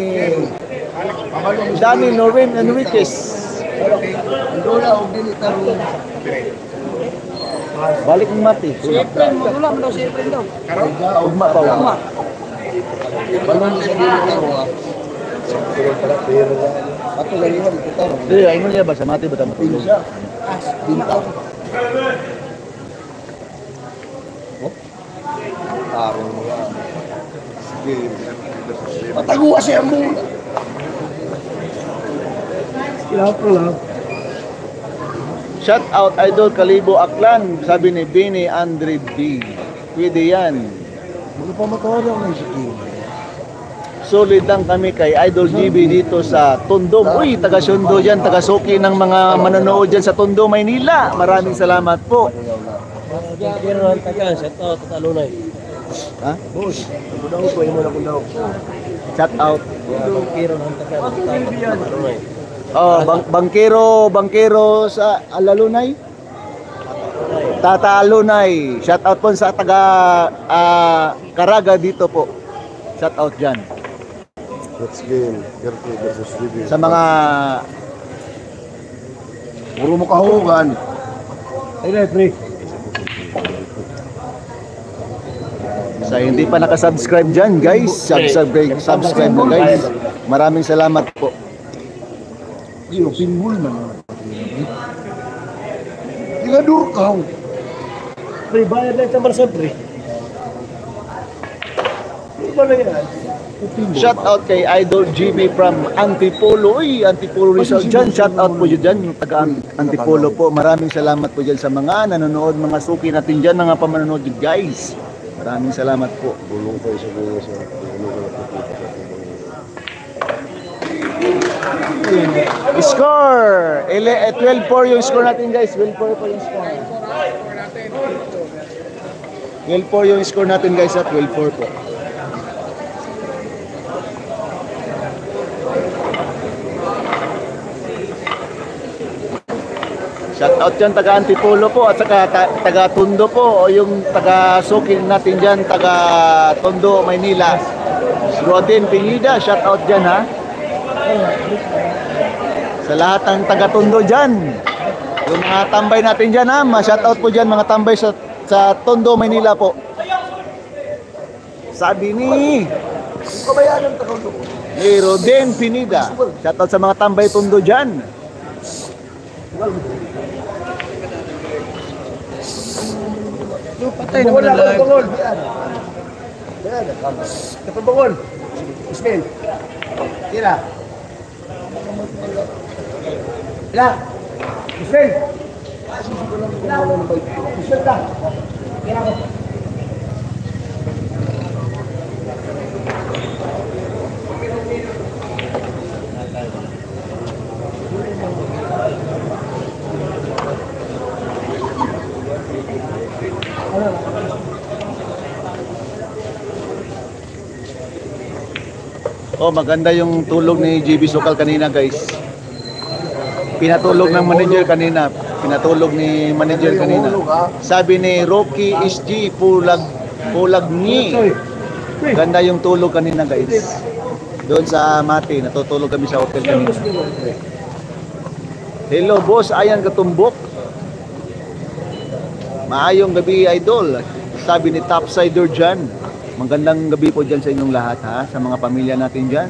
Danny Norwin Enriquez. Balik ng mati. Si Efren, wala mo daw si Efren daw. Ugma pa. Ugma. Ay mo niya ba sa mati ba tama? Pataguwa siya mo. Shout out Idol Kalibo Aklan, sabi ni Bini Andre B. Pwede yan. Ano pa matawag ang sige? Solid lang kami kay Idol GB dito sa Tondo. Uy, taga Sundo dyan, taga Soki ng mga manonood dyan sa Tondo, Maynila. Maraming salamat po. Ha? Shout out. Oh, bangkero sa Alalunay. Tata Alunay. Shout out po sa taga Caraga dito po. Shout out dyan. Let's game. Gertie versus JB. Sa mga Puro mo kahugan. sa hindi pa nakasubscribe dyan guys, subscribe mo guys. Maraming salamat po. Iyo, pinbul man. Tigadur ka. Pre, bayad na ito sa pre. Shout out kay Idol GB from Antipolo. Uy, Antipolo Rizal dyan. Shout out po dyan, taga Antipolo po. Maraming salamat po dyan sa mga nanonood, mga suki natin dyan, mga pamanonood guys. Maraming salamat po. Bulong ko sa buhay sa Score! 12-4 yung score natin guys. 12-4 po yung score. 12-4 yung score natin guys at 12-4 po. Shout out dyan taga Antipolo po at saka taga Tondo po o yung taga Sukin natin dyan taga Tondo, Maynila. Rodin Pinida, shout out dyan ha. Sa lahat ng taga Tondo dyan. Yung mga tambay natin dyan ha, ma-shout out po dyan mga tambay sa Tondo, Maynila po. Sabi ni Rodin Pinida, shout out sa mga tambay Tondo dyan. Patay naman ang live. Kapabangol. Ismail. Tira. Tira. Ismail. Ismail ka. Tira ko. Oh, maganda yung tulog ni JB Sokal kanina, guys. Pinatulog ng manager kanina. Pinatulog ni manager kanina. Sabi ni Rocky SG pulag ni. Ganda yung tulog kanina, guys. Doon sa Mati, natutulog kami sa hotel kanina. Hello, boss. Ayan katumbok. Maayong gabi, idol. Sabi ni Topsider dyan. Magandang gabi po dyan sa inyong lahat ha, sa mga pamilya natin dyan.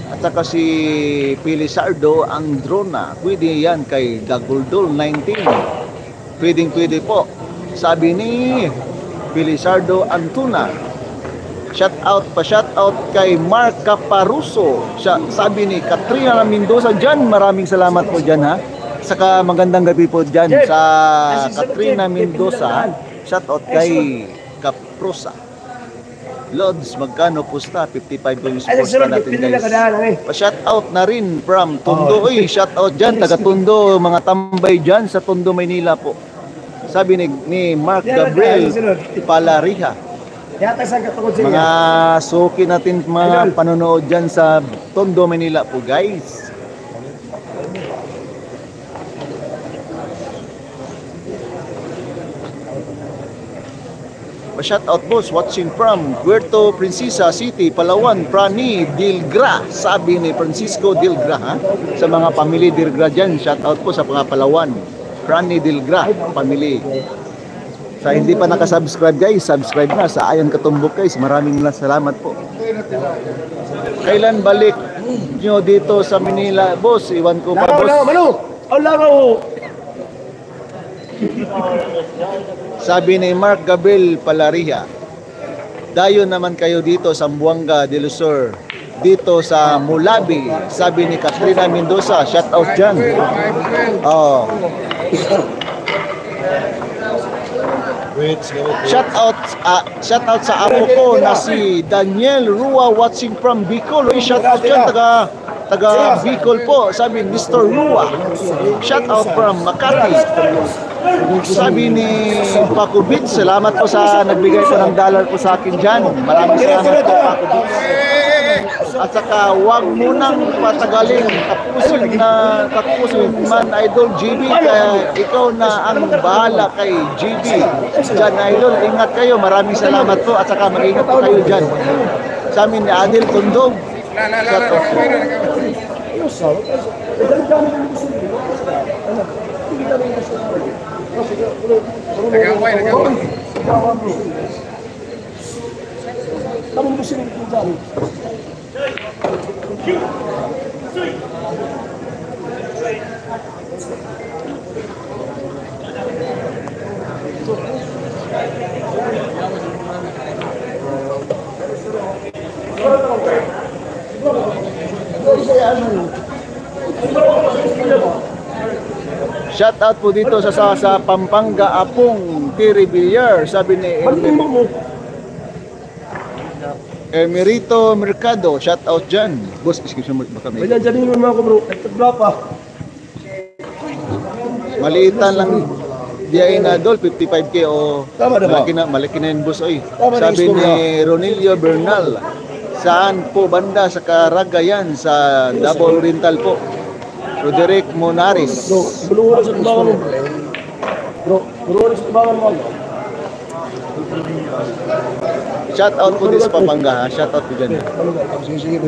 At saka si Pilisardo ang drona, pwede yan kay Daguldol 19. Pwede po. Sabi ni Pilisardo Antuna. Shout out kay Mark Caparuso. Sabi ni Katrina Mendoza dyan, maraming salamat po dyan ha. Saka magandang gabi po dyan sa Katrina Mendoza. Shout out kay Caprosa. Lods, magkano pusta? 55 yung pusta natin guys. Pa-shout out na rin from Tondo. Uy, shout out dyan, taga Tondo, mga tambay dyan sa Tondo, Maynila po. Sabi ni Mark Gabriel Palariha. Mga suki natin, mga panonood dyan sa Tondo, Maynila po guys. Pa-shout out boss, watching from Puerto Princesa City, Palawan, Prani Dilgra. Sabi ni Francisco Dilgra ha. Sa mga pamilya Dilgra dyan, shout out po sa mga Palawan. Prani Dilgra, family. Sa hindi pa nakasubscribe guys, subscribe na sa Ayan Katumbok guys. Maraming salamat po. Kailan balik nyo dito sa Manila, boss? Iwan ko pa boss. Sabi ni Mark Gabriel Palariha, dayon naman kayo dito sa Buanga del Sur, dito sa Mulabi. Sabi ni Katrina Mendoza, shout out dyan. Oh. Shout out sa apo ko na si Daniel Rua watching from Bicol. Uy, shout out dyan, taga Bicol po. Sabi Mr. Rua, shout out from Makati. Sabi ni Paco Beach, salamat po sa nagbigay ko ng dollar po sa akin dyan. Maraming salamat po, Paco Beach. At saka huwag munang patagalin, tapusin man Idol GB, kaya ikaw na ang bahala kay GB. Dyan Idol, ingat kayo, maraming salamat po at saka mag-ingat po kayo dyan. Sa amin ni Adil Tundog. Shout out po dito sa Pampanga, Apong Tiri Villar. Sabi ni Emerito Mercado, shout out dyan. Boss, excuse me, baka may Wala dyan yung mga ko bro. Nagtagla pa. maliitan lang diyain na Dol, 55k o Tama na ba? malaki na yun boss oy. Tama na, Sabi gusto ni Ronilio Bernal, saan po banda sa Caragayan sa Davao Oriental po? Roderick Monaris. Bro, bulungan sa tubangan mo. Bro, bulungan sa tubangan mo. Shout out po this Pampanga, ha? Shout out po dyan. Sige, sige.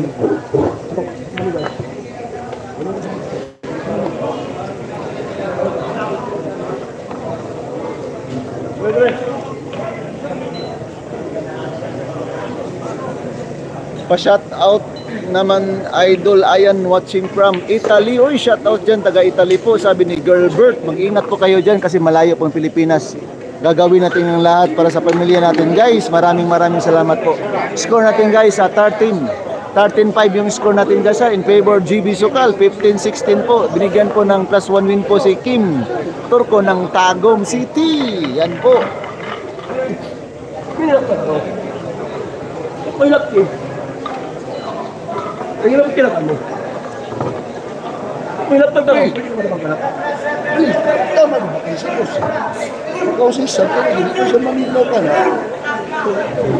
Pa-shout out naman Idol Ayan watching from Italy. Uy, shout out dyan, taga Italy po. Sabi ni Girlbert, mag-ingat po kayo dyan kasi malayo po ang Pilipinas. Gagawin natin ang lahat para sa pamilya natin. Guys, maraming salamat po. Score natin guys sa 13-5 yung score natin guys in favor GB Sukal. 15-16 po. Binigyan po ng plus 1 win po si Kim Turco ng Tagum City. Yan po. Minilap ka bro. Minilap ka. Minilap ka mo. Minilap ka bro. Tama ba kayo sa Diyos? Ikaw sa isa, hindi ko siya mamilaw ka na.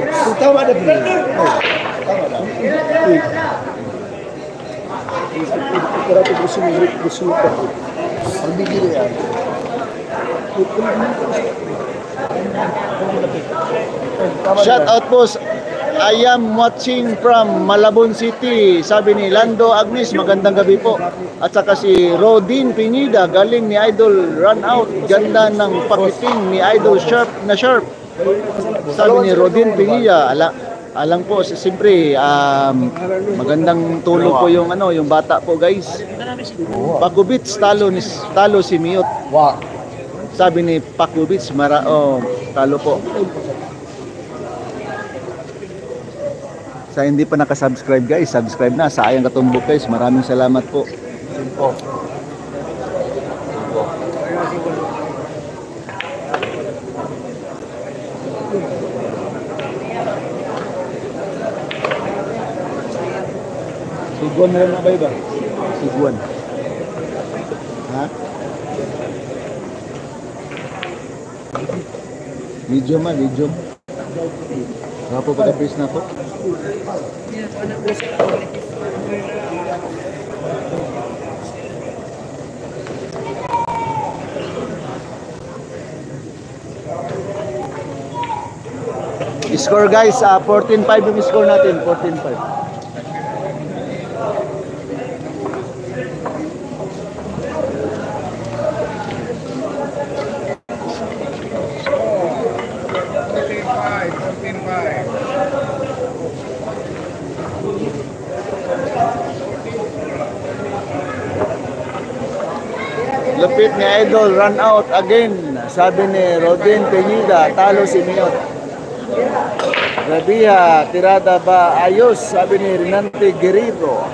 Kung tama na bro. Tama na. Ito gusto mo ka. Ang bigil yan. Shout out po. I am watching from Malabon City. Sabi ni Lando Agnes, magandang gabi po. At saka si Rodin Pinida, galing ni Idol Run Out. Ganda ng pakiting ni Idol Sharp na Sharp. Sabi ni Rodin Pinida, alang po, siyempre, magandang tulog po yung yung bata po guys. Pakubits, talo si Miot. Sabi ni Pakubits, talo po. Sa hindi pa nakasubscribe guys, subscribe na. Sayang katumbok guys. Maraming salamat po. Siguan na rin na ba? Siguan. Ha? Medium ma, medium. Rapo pa tapis na po. Score guys, 14-5 yung score natin, 14-5. Lupit ni Idol, run out again. Sabi ni Rodin Peñida, talo si Miot. Rabia, tirada ba ayos? Sabi ni Renante Guerrero.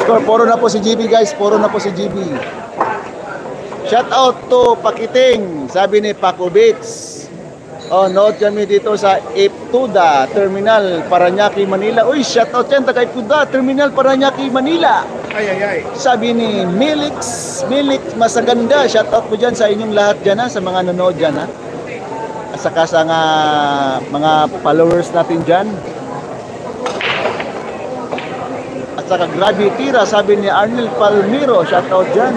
Score, puro na po si GB guys, puro na po si GB. Shout out to Pakiting, sabi ni Paco Beats. Oh, nood kami dito sa Iptuda Terminal, Parañaque, Manila. Uy, shout out yan, taga Iptuda Terminal, Parañaque, Manila. Sabi ni Milix, Masaganda, shout out po dyan sa inyong lahat dyan ha, sa mga nanood dyan ha. At saka sa mga followers natin dyan. At saka grabe tira, sabi ni Arnel Palmiro, shout out dyan.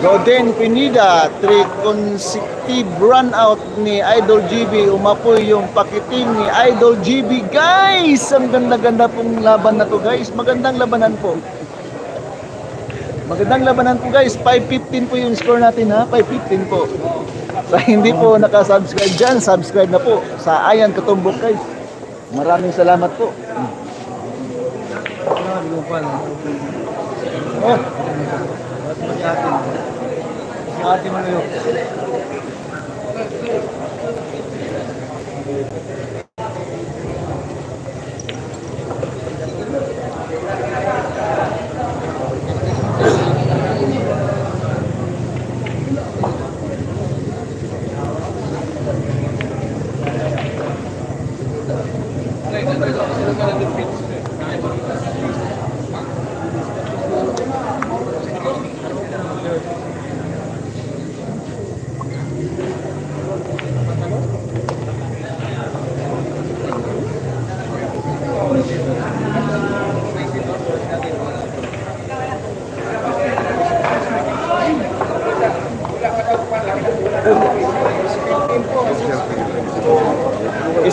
Roden Pinida, 3 consecutive run out ni Idol GB. Umapoy yung pakiting ni Idol GB. Guys, ang ganda-ganda pong laban na to guys. Magandang labanan po. Magandang labanan po guys. 5-15 po yung score natin ha. 5-15 po. Sa hindi po nakasubscribe dyan, subscribe na po sa Ayan Katumbok guys. Maraming salamat po. Oh. Ate Manuyo.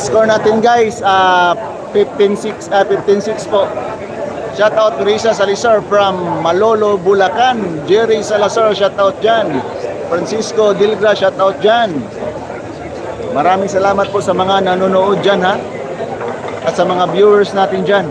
Score natin guys, 15-6 po. Shout out Risa Salazar from Malolo, Bulacan. Jerry Salazar, shout out dyan. Francisco Dilgra, shout out dyan. Maraming salamat po sa mga nanonood dyan ha. At sa mga viewers natin dyan.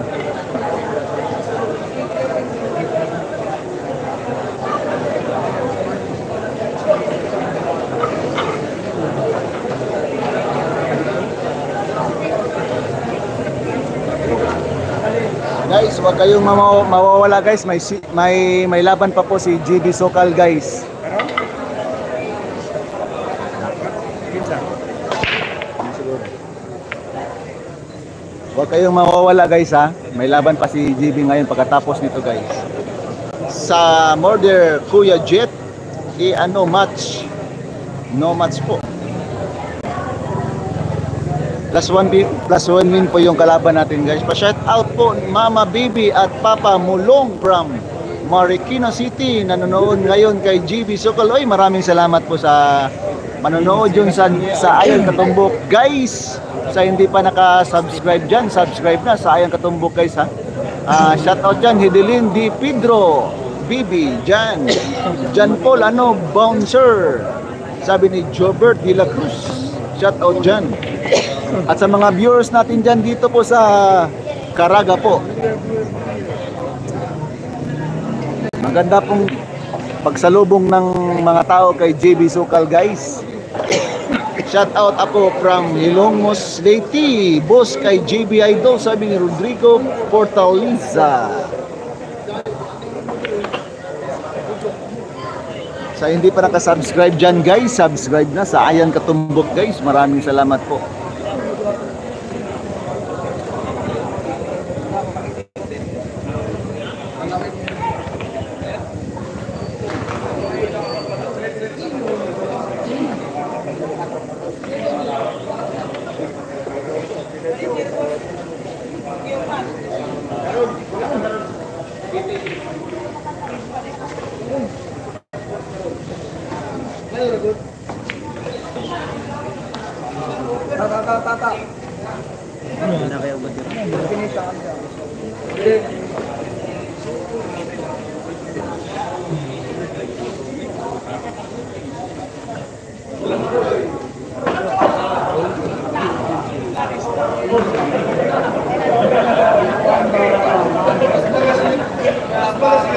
Guys, huwag kayong mawawala guys. May laban pa po si GB Sokal guys. Huwag kayong mawawala guys ha. May laban pa si GB ngayon pagkatapos nito guys. Sa Murder Kuya Jet, match. No match po. Plus one win po yung kalaban natin guys. Pa-shout out po Mama Bibi at Papa Mulong from Marikina City. Nanonood ngayon kay GB Sokal. Oy, maraming salamat po sa manonood yun sa Ayan Katumbok guys. Sa hindi pa naka-subscribe dyan, subscribe na sa Ayan Katumbok guys ha. Shout out dyan Hidelin Di Pedro, Bibi, Jan Paul, Bouncer. Sabi ni Jobert De La Cruz, shout out dyan. At sa mga viewers natin dyan dito po sa Caraga po. Maganda pong pagsalubong ng mga tao kay JB Sokal guys. Shout out ako from Hilongos Leyte. Boss kay JB Idol, sabi ni Rodrigo Portaliza. Sa hindi pa nakasubscribe dyan guys, subscribe na sa Ayan Katumbok guys. Maraming salamat po.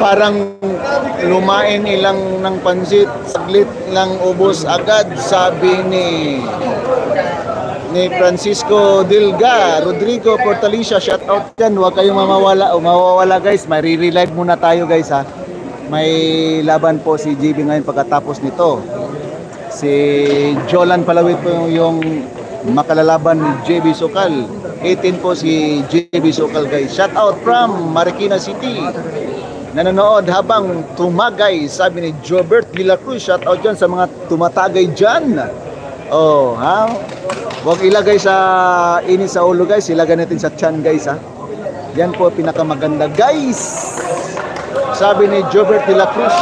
Parang lumain ilang ng pansit, saglit lang ubos agad, sabi ni ni Francisco Dilga, Rodrigo Portalicia, shout out dyan. Huwag kayong mawawala guys. May re-relive muna tayo guys ha. May laban po si JB ngayon pagkatapos nito. Si Jolan Palawit po yung makalalaban ni JB Sokal. 18 po si JB Sokal guys. Shout out from Marikina City. Nanonood habang tumagay, sabi ni Jobert de la Cruz. Shout out dyan sa mga tumatagay dyan. Oh, ha? Huwag ilagay sa inis sa ulo guys, ilagay natin sa tiyan guys ha. Yan po pinakamaganda guys. Sabi ni Jobert de la Cruz.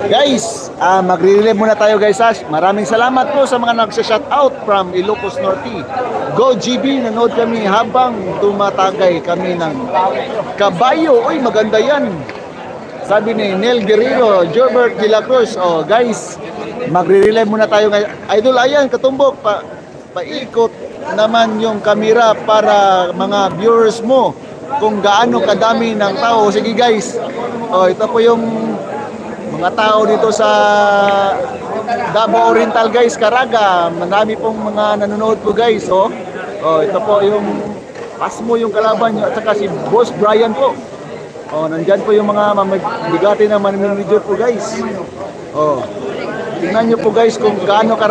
Guys, magre-relive muna tayo guys ha. Maraming salamat po sa mga nagsa-shoutout from Ilocos Norte. Go GB, nanood kami habang tumatagay kami ng kabayo. Uy, maganda yan. Sabi ni Nel Guerrero, Jobert de la Cruz. Oh guys, magre-relive muna tayo ngayon. Idol, ayan, katumbok, paikot naman yung kamera para mga viewers mo kung gaano kadami ng tao. Sige guys, oh, ito po yung mga tao dito sa Davao Oriental guys, Caraga. Marami pong mga nanonood po guys. Oh, ito po yung Pasmo yung kalaban nyo at saka si Boss Brian po. Oh, nandyan po yung mga mamigati na manimidyo po guys. Oh, tingnan nyo po guys kung gaano karami